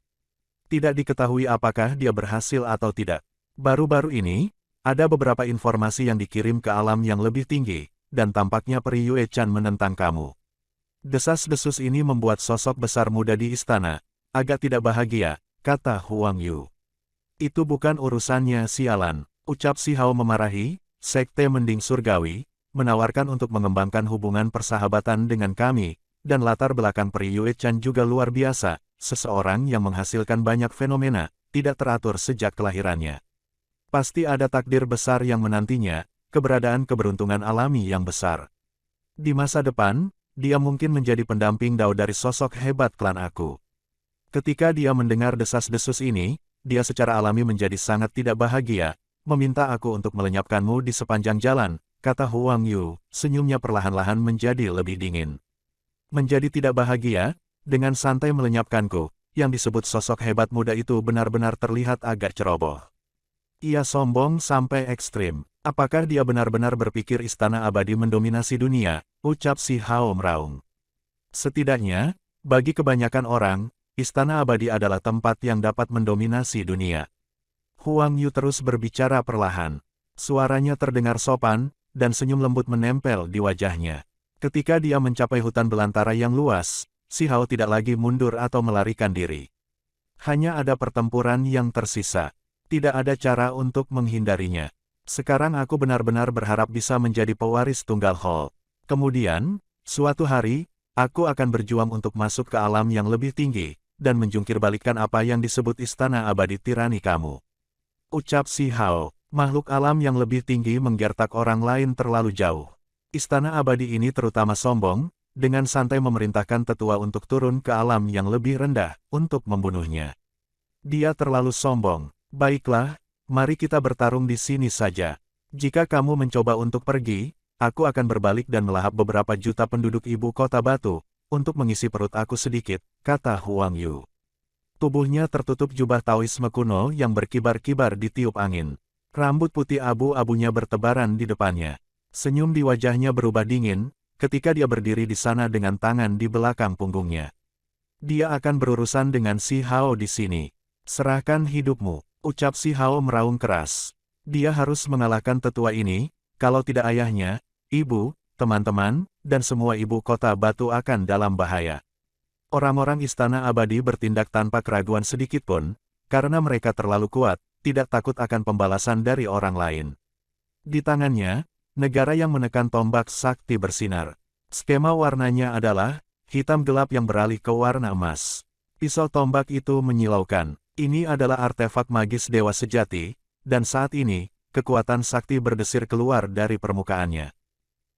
Tidak diketahui apakah dia berhasil atau tidak. Baru-baru ini, ada beberapa informasi yang dikirim ke alam yang lebih tinggi, dan tampaknya Peri Yue Chan menentang kamu. Desas-desus ini membuat sosok besar muda di istana agak tidak bahagia, kata Huang Yu. Itu bukan urusannya, sialan, ucap si Hao memarahi. Sekte Mending Surgawi menawarkan untuk mengembangkan hubungan persahabatan dengan kami, dan latar belakang Peri Yue Chan juga luar biasa. Seseorang yang menghasilkan banyak fenomena, tidak teratur sejak kelahirannya. Pasti ada takdir besar yang menantinya, keberadaan keberuntungan alami yang besar. Di masa depan, dia mungkin menjadi pendamping Dao dari sosok hebat klan aku. Ketika dia mendengar desas-desus ini, dia secara alami menjadi sangat tidak bahagia, meminta aku untuk melenyapkanmu di sepanjang jalan, kata Huang Yu, senyumnya perlahan-lahan menjadi lebih dingin. Menjadi tidak bahagia? Dengan santai melenyapkanku, yang disebut sosok hebat muda itu benar-benar terlihat agak ceroboh. Ia sombong sampai ekstrim. Apakah dia benar-benar berpikir Istana Abadi mendominasi dunia? Ucap si Hao meraung. Setidaknya, bagi kebanyakan orang, Istana Abadi adalah tempat yang dapat mendominasi dunia. Huang Yu terus berbicara perlahan. Suaranya terdengar sopan, dan senyum lembut menempel di wajahnya. Ketika dia mencapai hutan belantara yang luas, si Hao tidak lagi mundur atau melarikan diri. Hanya ada pertempuran yang tersisa. Tidak ada cara untuk menghindarinya. Sekarang aku benar-benar berharap bisa menjadi pewaris tunggal Hall. Kemudian, suatu hari, aku akan berjuang untuk masuk ke alam yang lebih tinggi, dan menjungkirbalikkan apa yang disebut Istana Abadi tirani kamu. Ucap si Hao, makhluk alam yang lebih tinggi menggertak orang lain terlalu jauh. Istana Abadi ini terutama sombong, dengan santai memerintahkan tetua untuk turun ke alam yang lebih rendah, untuk membunuhnya. Dia terlalu sombong. Baiklah, mari kita bertarung di sini saja. Jika kamu mencoba untuk pergi, aku akan berbalik dan melahap beberapa juta penduduk ibu kota batu, untuk mengisi perut aku sedikit, kata Huang Yu. Tubuhnya tertutup jubah Taoisme kuno yang berkibar-kibar ditiup angin. Rambut putih abu-abunya bertebaran di depannya. Senyum di wajahnya berubah dingin, ketika dia berdiri di sana dengan tangan di belakang punggungnya. Dia akan berurusan dengan si Hao di sini. Serahkan hidupmu, ucap si Hao meraung keras. Dia harus mengalahkan tetua ini, kalau tidak ayahnya, ibu, teman-teman, dan semua ibu kota batu akan dalam bahaya. Orang-orang Istana Abadi bertindak tanpa keraguan sedikitpun, karena mereka terlalu kuat, tidak takut akan pembalasan dari orang lain. Di tangannya, negara yang menekan tombak sakti bersinar. Skema warnanya adalah hitam gelap yang beralih ke warna emas. Pisau tombak itu menyilaukan. Ini adalah artefak magis dewa sejati, dan saat ini, kekuatan sakti berdesir keluar dari permukaannya.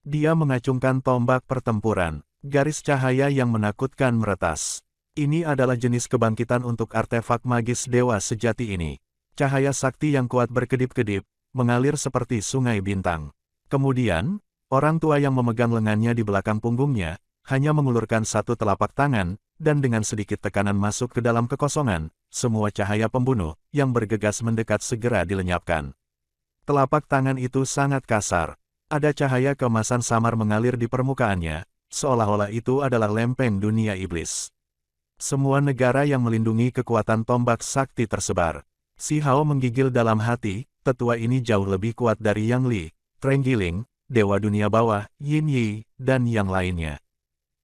Dia mengacungkan tombak pertempuran, garis cahaya yang menakutkan meretas. Ini adalah jenis kebangkitan untuk artefak magis dewa sejati ini. Cahaya sakti yang kuat berkedip-kedip, mengalir seperti sungai bintang. Kemudian, orang tua yang memegang lengannya di belakang punggungnya, hanya mengulurkan satu telapak tangan, dan dengan sedikit tekanan masuk ke dalam kekosongan, semua cahaya pembunuh, yang bergegas mendekat segera dilenyapkan. Telapak tangan itu sangat kasar. Ada cahaya keemasan samar mengalir di permukaannya, seolah-olah itu adalah lempeng dunia iblis. Semua negara yang melindungi kekuatan tombak sakti tersebar. Si Hao menggigil dalam hati, tetua ini jauh lebih kuat dari Yang Li, Trenggiling, Dewa Dunia Bawah, Yin Yi, dan yang lainnya.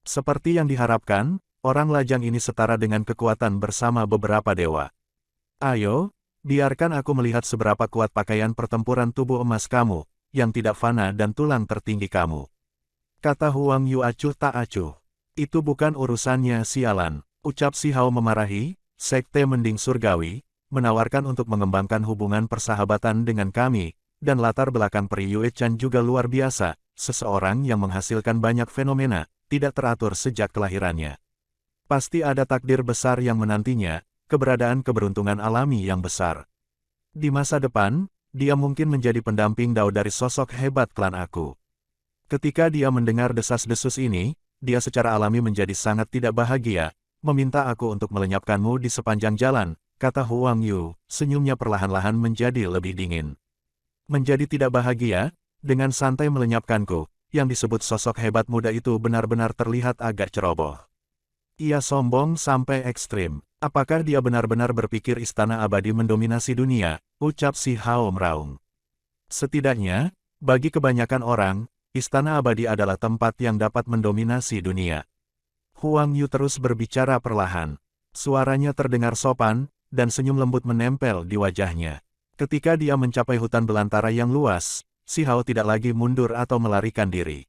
Seperti yang diharapkan, orang lajang ini setara dengan kekuatan bersama beberapa dewa. Ayo, biarkan aku melihat seberapa kuat pakaian pertempuran tubuh emas kamu, yang tidak fana dan tulang tertinggi kamu. Kata Huang Yu acuh tak acuh. Itu bukan urusannya, sialan, ucap si Hao memarahi. Sekte Mending Surgawi menawarkan untuk mengembangkan hubungan persahabatan dengan kami, dan latar belakang Peri Yue Chan juga luar biasa, seseorang yang menghasilkan banyak fenomena, tidak teratur sejak kelahirannya. Pasti ada takdir besar yang menantinya, keberadaan keberuntungan alami yang besar. Di masa depan, dia mungkin menjadi pendamping Dao dari sosok hebat klan aku. Ketika dia mendengar desas-desus ini, dia secara alami menjadi sangat tidak bahagia, meminta aku untuk melenyapkanmu di sepanjang jalan, kata Huang Yu, senyumnya perlahan-lahan menjadi lebih dingin. Menjadi tidak bahagia, dengan santai melenyapkanku, yang disebut sosok hebat muda itu benar-benar terlihat agak ceroboh. Ia sombong sampai ekstrim. Apakah dia benar-benar berpikir istana abadi mendominasi dunia, ucap si Hao meraung. Setidaknya, bagi kebanyakan orang, istana abadi adalah tempat yang dapat mendominasi dunia. Huang Yu terus berbicara perlahan. Suaranya terdengar sopan, dan senyum lembut menempel di wajahnya. Ketika dia mencapai hutan belantara yang luas, si Hao tidak lagi mundur atau melarikan diri.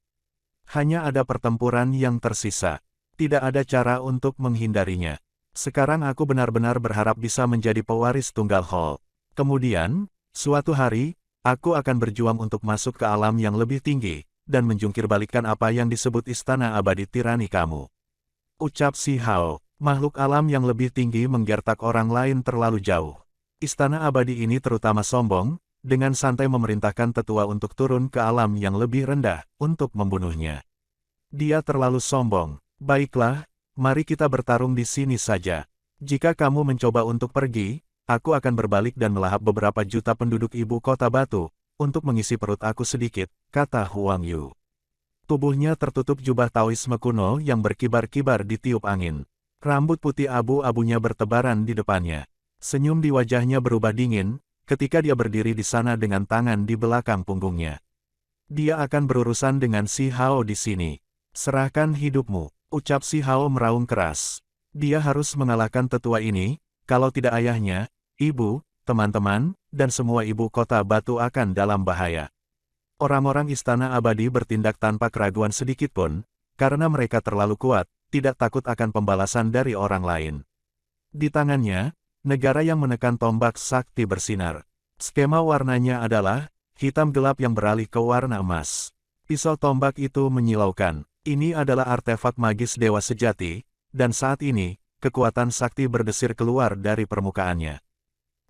Hanya ada pertempuran yang tersisa. Tidak ada cara untuk menghindarinya. Sekarang aku benar-benar berharap bisa menjadi pewaris tunggal Hall. Kemudian, suatu hari, aku akan berjuang untuk masuk ke alam yang lebih tinggi, dan menjungkir balikkan apa yang disebut istana abadi tirani kamu. Ucap si Hao, makhluk alam yang lebih tinggi menggertak orang lain terlalu jauh. Istana abadi ini terutama sombong, dengan santai memerintahkan tetua untuk turun ke alam yang lebih rendah, untuk membunuhnya. Dia terlalu sombong. Baiklah, mari kita bertarung di sini saja. Jika kamu mencoba untuk pergi, aku akan berbalik dan melahap beberapa juta penduduk ibu kota batu, untuk mengisi perut aku sedikit, kata Huang Yu. Tubuhnya tertutup jubah Taoisme kuno yang berkibar-kibar ditiup angin. Rambut putih abu-abunya bertebaran di depannya. Senyum di wajahnya berubah dingin, ketika dia berdiri di sana dengan tangan di belakang punggungnya. Dia akan berurusan dengan si Hao di sini. Serahkan hidupmu. Ucap si Hao meraung keras. Dia harus mengalahkan tetua ini, kalau tidak ayahnya, ibu, teman-teman, dan semua ibu kota batu akan dalam bahaya. Orang-orang istana abadi bertindak tanpa keraguan sedikitpun, karena mereka terlalu kuat, tidak takut akan pembalasan dari orang lain. Di tangannya, negara yang menekan tombak sakti bersinar. Skema warnanya adalah hitam gelap yang beralih ke warna emas. Pisau tombak itu menyilaukan. Ini adalah artefak magis dewa sejati, dan saat ini, kekuatan sakti berdesir keluar dari permukaannya.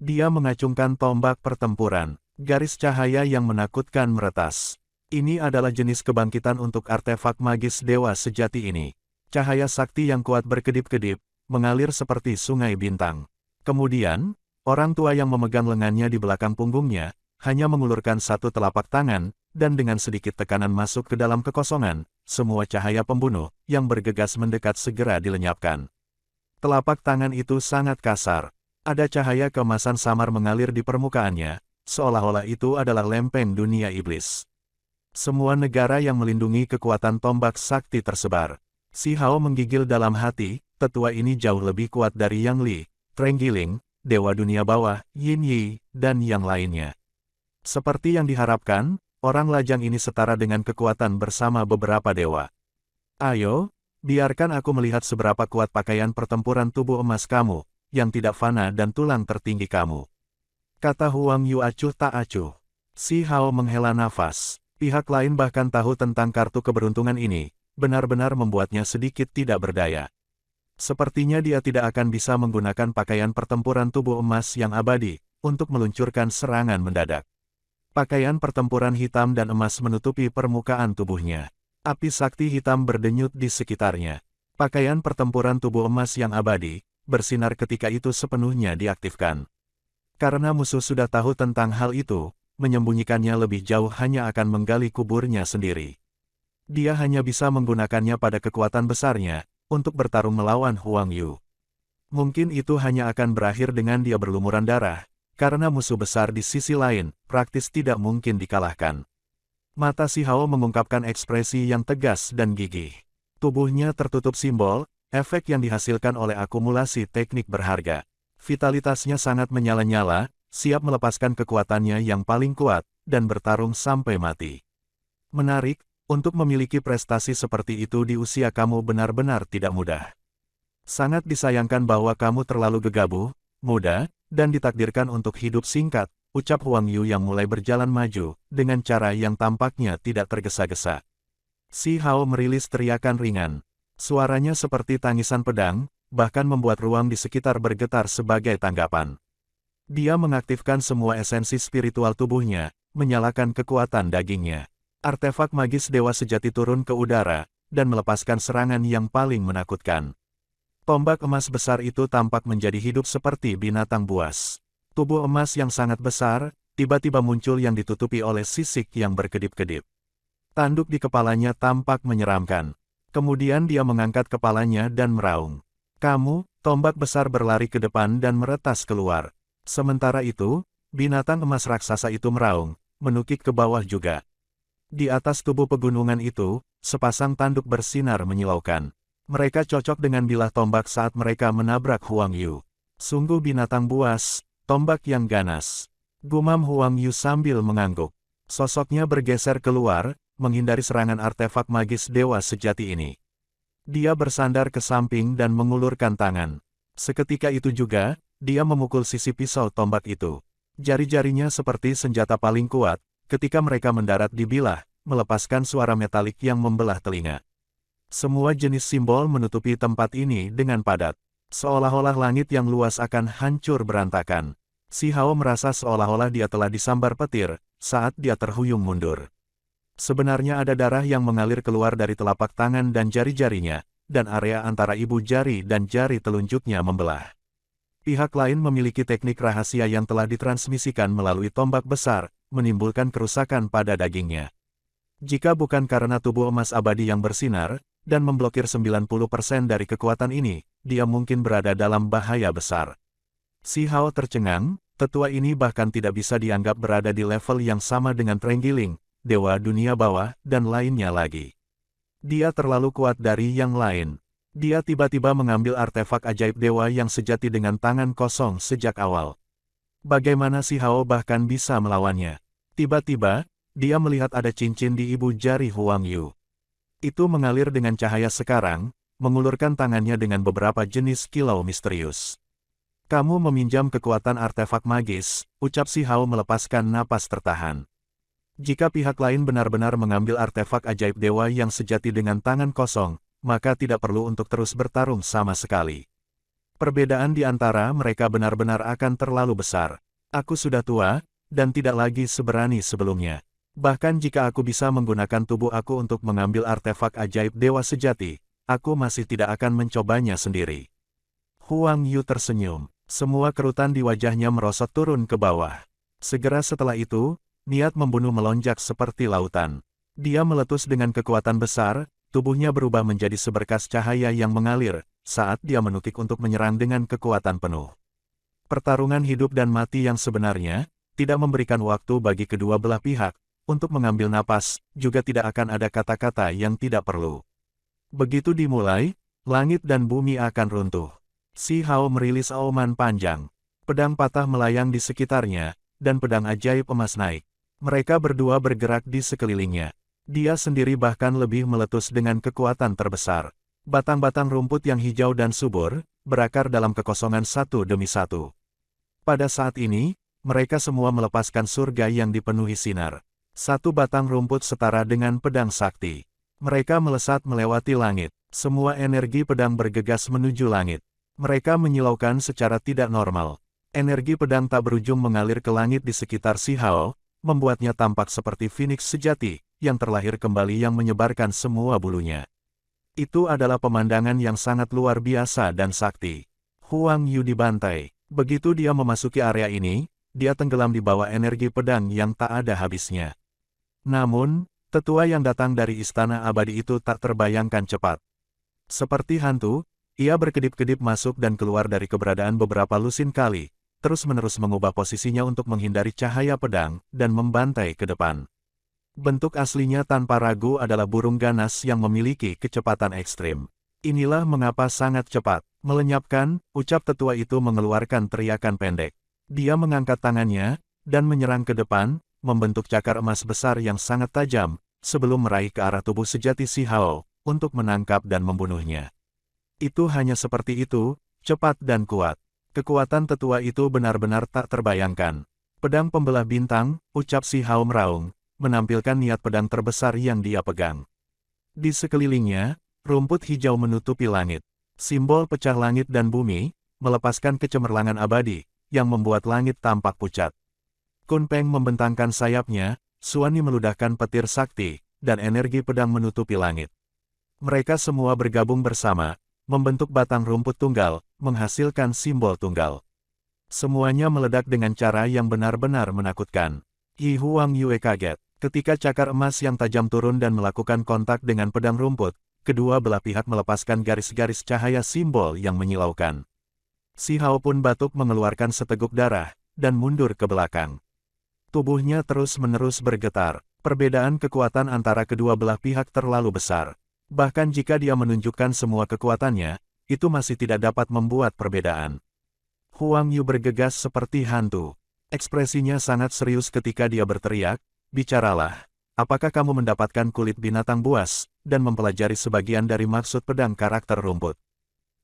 Dia mengacungkan tombak pertempuran, garis cahaya yang menakutkan meretas. Ini adalah jenis kebangkitan untuk artefak magis dewa sejati ini. Cahaya sakti yang kuat berkedip-kedip, mengalir seperti sungai bintang. Kemudian, orang tua yang memegang lengannya di belakang punggungnya, hanya mengulurkan satu telapak tangan, dan dengan sedikit tekanan masuk ke dalam kekosongan, semua cahaya pembunuh yang bergegas mendekat segera dilenyapkan. Telapak tangan itu sangat kasar. Ada cahaya keemasan samar mengalir di permukaannya, seolah-olah itu adalah lempeng dunia iblis. Semua negara yang melindungi kekuatan tombak sakti tersebar. Si Hao menggigil dalam hati, tetua ini jauh lebih kuat dari Yang Li, Trenggiling, Dewa Dunia Bawah, Yin Yi, dan yang lainnya. Seperti yang diharapkan, orang lajang ini setara dengan kekuatan bersama beberapa dewa. Ayo, biarkan aku melihat seberapa kuat pakaian pertempuran tubuh emas kamu, yang tidak fana dan tulang tertinggi kamu. Kata Huang Yu acuh tak acuh. Si Hao menghela nafas. Pihak lain bahkan tahu tentang kartu keberuntungan ini, benar-benar membuatnya sedikit tidak berdaya. Sepertinya dia tidak akan bisa menggunakan pakaian pertempuran tubuh emas yang abadi, untuk meluncurkan serangan mendadak. Pakaian pertempuran hitam dan emas menutupi permukaan tubuhnya. Api sakti hitam berdenyut di sekitarnya. Pakaian pertempuran tubuh emas yang abadi, bersinar ketika itu sepenuhnya diaktifkan. Karena musuh sudah tahu tentang hal itu, menyembunyikannya lebih jauh hanya akan menggali kuburnya sendiri. Dia hanya bisa menggunakannya pada kekuatan besarnya, untuk bertarung melawan Huang Yu. Mungkin itu hanya akan berakhir dengan dia berlumuran darah, karena musuh besar di sisi lain, praktis tidak mungkin dikalahkan. Mata si Hao mengungkapkan ekspresi yang tegas dan gigih. Tubuhnya tertutup simbol, efek yang dihasilkan oleh akumulasi teknik berharga. Vitalitasnya sangat menyala-nyala, siap melepaskan kekuatannya yang paling kuat, dan bertarung sampai mati. Menarik, untuk memiliki prestasi seperti itu di usia kamu benar-benar tidak mudah. Sangat disayangkan bahwa kamu terlalu gegabah, muda, dan ditakdirkan untuk hidup singkat, ucap Huang Yu yang mulai berjalan maju, dengan cara yang tampaknya tidak tergesa-gesa. Si Hao merilis teriakan ringan. Suaranya seperti tangisan pedang, bahkan membuat ruang di sekitar bergetar sebagai tanggapan. Dia mengaktifkan semua esensi spiritual tubuhnya, menyalakan kekuatan dagingnya. Artefak magis Dewa Sejati turun ke udara, dan melepaskan serangan yang paling menakutkan. Tombak emas besar itu tampak menjadi hidup seperti binatang buas. Tubuh emas yang sangat besar, tiba-tiba muncul yang ditutupi oleh sisik yang berkedip-kedip. Tanduk di kepalanya tampak menyeramkan. Kemudian dia mengangkat kepalanya dan meraung. "Kamu," tombak besar berlari ke depan dan meretas keluar. Sementara itu, binatang emas raksasa itu meraung, menukik ke bawah juga. Di atas tubuh pegunungan itu, sepasang tanduk bersinar menyilaukan. Mereka cocok dengan bilah tombak saat mereka menabrak Huang Yu. "Sungguh binatang buas, tombak yang ganas," gumam Huang Yu sambil mengangguk. Sosoknya bergeser keluar, menghindari serangan artefak magis Dewa Sejati ini. Dia bersandar ke samping dan mengulurkan tangan. Seketika itu juga, dia memukul sisi pisau tombak itu. Jari-jarinya seperti senjata paling kuat, ketika mereka mendarat di bilah, melepaskan suara metalik yang membelah telinga. Semua jenis simbol menutupi tempat ini dengan padat. Seolah-olah langit yang luas akan hancur berantakan. Si Hao merasa seolah-olah dia telah disambar petir, saat dia terhuyung mundur. Sebenarnya ada darah yang mengalir keluar dari telapak tangan dan jari-jarinya, dan area antara ibu jari dan jari telunjuknya membelah. Pihak lain memiliki teknik rahasia yang telah ditransmisikan melalui tombak besar, menimbulkan kerusakan pada dagingnya. Jika bukan karena tubuh emas abadi yang bersinar, dan memblokir 90% dari kekuatan ini, dia mungkin berada dalam bahaya besar. Si Hao tercengang, tetua ini bahkan tidak bisa dianggap berada di level yang sama dengan Trenggiling, Dewa Dunia Bawah, dan lainnya lagi. Dia terlalu kuat dari yang lain. Dia tiba-tiba mengambil artefak ajaib dewa yang sejati dengan tangan kosong sejak awal. Bagaimana si Hao bahkan bisa melawannya? Tiba-tiba, dia melihat ada cincin di ibu jari Huang Yu. Itu mengalir dengan cahaya sekarang, mengulurkan tangannya dengan beberapa jenis kilau misterius. "Kamu meminjam kekuatan artefak magis," ucap si Hao melepaskan napas tertahan. Jika pihak lain benar-benar mengambil artefak ajaib dewa yang sejati dengan tangan kosong, maka tidak perlu untuk terus bertarung sama sekali. Perbedaan di antara mereka benar-benar akan terlalu besar. Aku sudah tua, dan tidak lagi seberani sebelumnya. Bahkan jika aku bisa menggunakan tubuh aku untuk mengambil artefak ajaib dewa sejati, aku masih tidak akan mencobanya sendiri. Huang Yu tersenyum. Semua kerutan di wajahnya merosot turun ke bawah. Segera setelah itu, niat membunuh melonjak seperti lautan. Dia meletus dengan kekuatan besar, tubuhnya berubah menjadi seberkas cahaya yang mengalir, saat dia menukik untuk menyerang dengan kekuatan penuh. Pertarungan hidup dan mati yang sebenarnya, tidak memberikan waktu bagi kedua belah pihak, untuk mengambil napas, juga tidak akan ada kata-kata yang tidak perlu. Begitu dimulai, langit dan bumi akan runtuh. Si Hao merilis auman panjang. Pedang patah melayang di sekitarnya, dan pedang ajaib emas naik. Mereka berdua bergerak di sekelilingnya. Dia sendiri bahkan lebih meletus dengan kekuatan terbesar. Batang-batang rumput yang hijau dan subur, berakar dalam kekosongan satu demi satu. Pada saat ini, mereka semua melepaskan surga yang dipenuhi sinar. Satu batang rumput setara dengan pedang sakti. Mereka melesat melewati langit. Semua energi pedang bergegas menuju langit. Mereka menyilaukan secara tidak normal. Energi pedang tak berujung mengalir ke langit di sekitar si Hao, membuatnya tampak seperti Phoenix sejati, yang terlahir kembali yang menyebarkan semua bulunya. Itu adalah pemandangan yang sangat luar biasa dan sakti. Huang Yu dibantai. Begitu dia memasuki area ini, dia tenggelam di bawah energi pedang yang tak ada habisnya. Namun, tetua yang datang dari istana abadi itu tak terbayangkan cepat. Seperti hantu, ia berkedip-kedip masuk dan keluar dari keberadaan beberapa lusin kali, terus-menerus mengubah posisinya untuk menghindari cahaya pedang, dan membantai ke depan. Bentuk aslinya tanpa ragu adalah burung ganas yang memiliki kecepatan ekstrim. Inilah mengapa sangat cepat, melenyapkan, ucap tetua itu mengeluarkan teriakan pendek. Dia mengangkat tangannya, dan menyerang ke depan, membentuk cakar emas besar yang sangat tajam, sebelum meraih ke arah tubuh sejati si Hao, untuk menangkap dan membunuhnya. Itu hanya seperti itu, cepat dan kuat. Kekuatan tetua itu benar-benar tak terbayangkan. Pedang pembelah bintang, ucap Si Hao meraung, menampilkan niat pedang terbesar yang dia pegang. Di sekelilingnya, rumput hijau menutupi langit. Simbol pecah langit dan bumi, melepaskan kecemerlangan abadi, yang membuat langit tampak pucat. Kun Peng membentangkan sayapnya, Suani meludahkan petir sakti, dan energi pedang menutupi langit. Mereka semua bergabung bersama, membentuk batang rumput tunggal, menghasilkan simbol tunggal. Semuanya meledak dengan cara yang benar-benar menakutkan. Yi Huang Yue kaget, ketika cakar emas yang tajam turun dan melakukan kontak dengan pedang rumput, kedua belah pihak melepaskan garis-garis cahaya simbol yang menyilaukan. Si Hao pun batuk mengeluarkan seteguk darah, dan mundur ke belakang. Tubuhnya terus-menerus bergetar. Perbedaan kekuatan antara kedua belah pihak terlalu besar. Bahkan jika dia menunjukkan semua kekuatannya, itu masih tidak dapat membuat perbedaan. Huang Yu bergegas seperti hantu. Ekspresinya sangat serius ketika dia berteriak, "Bicaralah, apakah kamu mendapatkan kulit binatang buas, dan mempelajari sebagian dari maksud pedang karakter rumput?"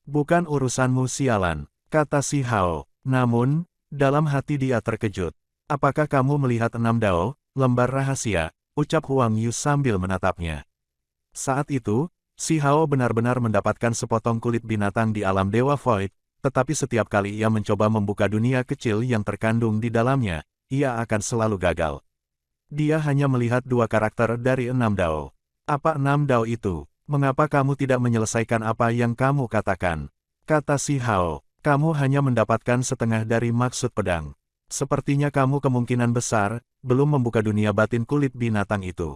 "Bukan urusanmu sialan," kata Si Hao. Namun, dalam hati dia terkejut. "Apakah kamu melihat 6 dao, lembar rahasia?" ucap Huang Yu sambil menatapnya. Saat itu, Si Hao benar-benar mendapatkan sepotong kulit binatang di alam Dewa Void, tetapi setiap kali ia mencoba membuka dunia kecil yang terkandung di dalamnya, ia akan selalu gagal. Dia hanya melihat 2 karakter dari 6 dao. "Apa 6 dao itu? Mengapa kamu tidak menyelesaikan apa yang kamu katakan?" kata Si Hao. "Kamu hanya mendapatkan setengah dari maksud pedang. Sepertinya kamu kemungkinan besar belum membuka dunia batin kulit binatang itu."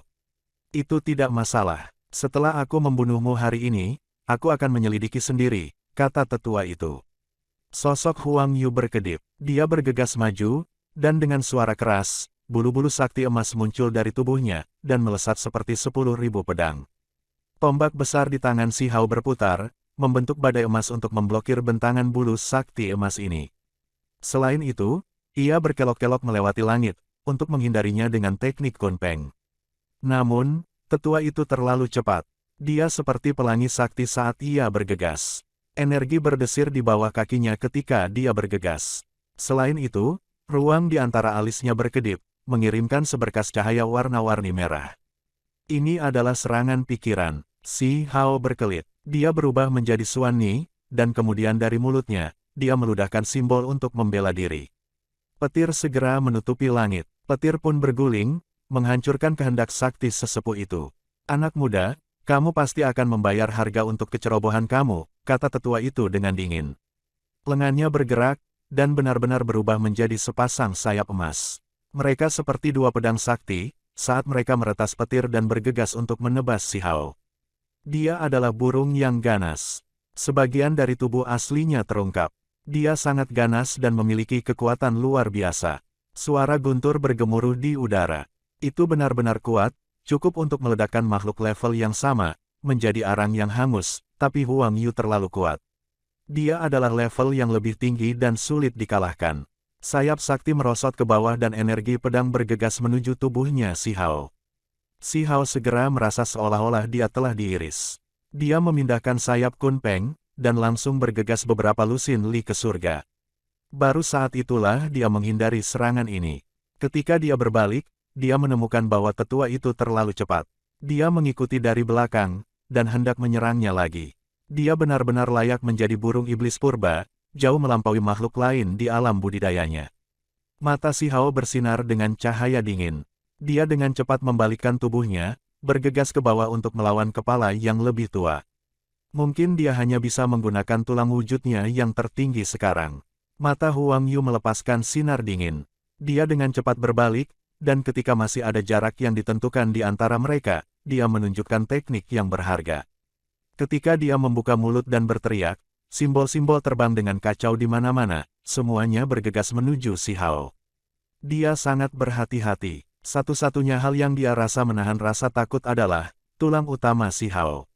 "Itu tidak masalah. Setelah aku membunuhmu hari ini, aku akan menyelidiki sendiri," kata tetua itu. Sosok Huang Yu berkedip. Dia bergegas maju, dan dengan suara keras, bulu-bulu sakti emas muncul dari tubuhnya, dan melesat seperti 10.000 pedang. Tombak besar di tangan Si Hao berputar, membentuk badai emas untuk memblokir bentangan bulu sakti emas ini. Selain itu, ia berkelok-kelok melewati langit, untuk menghindarinya dengan teknik Kun Peng. Namun, tetua itu terlalu cepat. Dia seperti pelangi sakti saat ia bergegas. Energi berdesir di bawah kakinya ketika dia bergegas. Selain itu, ruang di antara alisnya berkedip, mengirimkan seberkas cahaya warna-warni merah. Ini adalah serangan pikiran. Si Hao berkelit. Dia berubah menjadi Suani, dan kemudian dari mulutnya, dia meludahkan simbol untuk membela diri. Petir segera menutupi langit. Petir pun berguling, menghancurkan kehendak sakti sesepuh itu. "Anak muda, kamu pasti akan membayar harga untuk kecerobohan kamu," kata tetua itu dengan dingin. Lengannya bergerak, dan benar-benar berubah menjadi sepasang sayap emas. Mereka seperti 2 pedang sakti, saat mereka meretas petir dan bergegas untuk menebas Si Hao. Dia adalah burung yang ganas. Sebagian dari tubuh aslinya terungkap. Dia sangat ganas dan memiliki kekuatan luar biasa. Suara guntur bergemuruh di udara. Itu benar-benar kuat, cukup untuk meledakkan makhluk level yang sama, menjadi arang yang hangus, tapi Huang Yu terlalu kuat. Dia adalah level yang lebih tinggi dan sulit dikalahkan. Sayap sakti merosot ke bawah dan energi pedang bergegas menuju tubuhnya Si Hao. Si Hao segera merasa seolah-olah dia telah diiris. Dia memindahkan sayap Kun Peng, dan langsung bergegas beberapa lusin li ke surga. Baru saat itulah dia menghindari serangan ini. Ketika dia berbalik, dia menemukan bahwa tetua itu terlalu cepat. Dia mengikuti dari belakang, dan hendak menyerangnya lagi. Dia benar-benar layak menjadi burung iblis purba, jauh melampaui makhluk lain di alam budidayanya. Mata Si Hao bersinar dengan cahaya dingin. Dia dengan cepat membalikkan tubuhnya, bergegas ke bawah untuk melawan kepala yang lebih tua. Mungkin dia hanya bisa menggunakan tulang wujudnya yang tertinggi sekarang. Mata Huang Yu melepaskan sinar dingin. Dia dengan cepat berbalik, dan ketika masih ada jarak yang ditentukan di antara mereka, dia menunjukkan teknik yang berharga. Ketika dia membuka mulut dan berteriak, simbol-simbol terbang dengan kacau di mana-mana, semuanya bergegas menuju Si Hao. Dia sangat berhati-hati. Satu-satunya hal yang dia rasa menahan rasa takut adalah tulang utama Si Hao.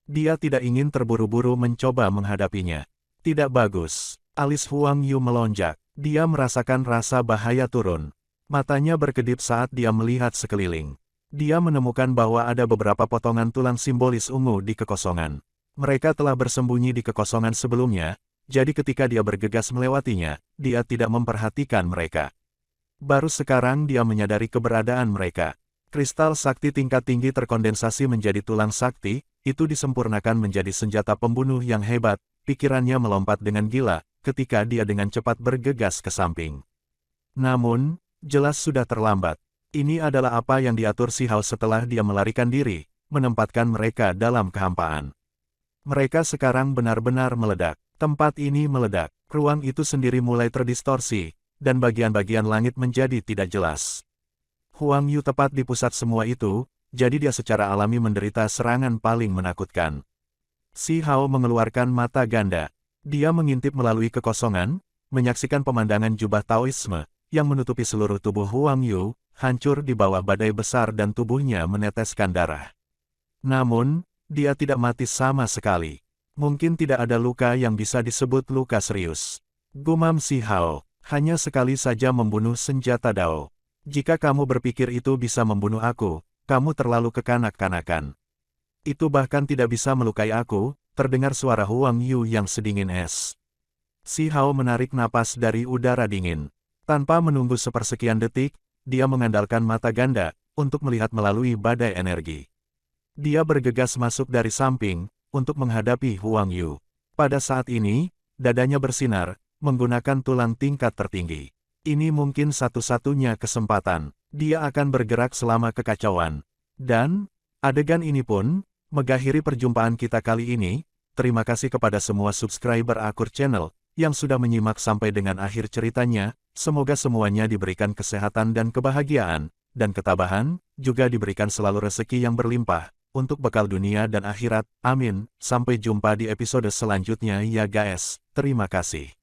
Dia tidak ingin terburu-buru mencoba menghadapinya. Tidak bagus. Alis Huang Yu melonjak. Dia merasakan rasa bahaya turun. Matanya berkedip saat dia melihat sekeliling. Dia menemukan bahwa ada beberapa potongan tulang simbolis ungu di kekosongan. Mereka telah bersembunyi di kekosongan sebelumnya, jadi ketika dia bergegas melewatinya, dia tidak memperhatikan mereka. Baru sekarang dia menyadari keberadaan mereka. Kristal sakti tingkat tinggi terkondensasi menjadi tulang sakti, itu disempurnakan menjadi senjata pembunuh yang hebat. Pikirannya melompat dengan gila, ketika dia dengan cepat bergegas ke samping. Namun, jelas sudah terlambat. Ini adalah apa yang diatur Si Hao setelah dia melarikan diri, menempatkan mereka dalam kehampaan. Mereka sekarang benar-benar meledak. Tempat ini meledak. Ruang itu sendiri mulai terdistorsi, dan bagian-bagian langit menjadi tidak jelas. Huang Yu tepat di pusat semua itu, jadi dia secara alami menderita serangan paling menakutkan. Si Hao mengeluarkan mata ganda. Dia mengintip melalui kekosongan, menyaksikan pemandangan jubah Taoisme, yang menutupi seluruh tubuh Huang Yu, hancur di bawah badai besar dan tubuhnya meneteskan darah. Namun, dia tidak mati sama sekali. Mungkin tidak ada luka yang bisa disebut luka serius. Gumam Si Hao, hanya sekali saja membunuh senjata Dao. Jika kamu berpikir itu bisa membunuh aku, kamu terlalu kekanak-kanakan. Itu bahkan tidak bisa melukai aku, terdengar suara Huang Yu yang sedingin es. Si Hao menarik napas dari udara dingin. Tanpa menunggu sepersekian detik, dia mengandalkan mata ganda, untuk melihat melalui badai energi. Dia bergegas masuk dari samping, untuk menghadapi Huang Yu. Pada saat ini, dadanya bersinar, menggunakan tulang tingkat tertinggi. Ini mungkin satu-satunya kesempatan. Dia akan bergerak selama kekacauan. Dan, adegan ini pun, mengakhiri perjumpaan kita kali ini. Terima kasih kepada semua subscriber Akur Channel, yang sudah menyimak sampai dengan akhir ceritanya. Semoga semuanya diberikan kesehatan dan kebahagiaan, dan ketabahan, juga diberikan selalu rezeki yang berlimpah, untuk bekal dunia dan akhirat. Amin. Sampai jumpa di episode selanjutnya ya guys. Terima kasih.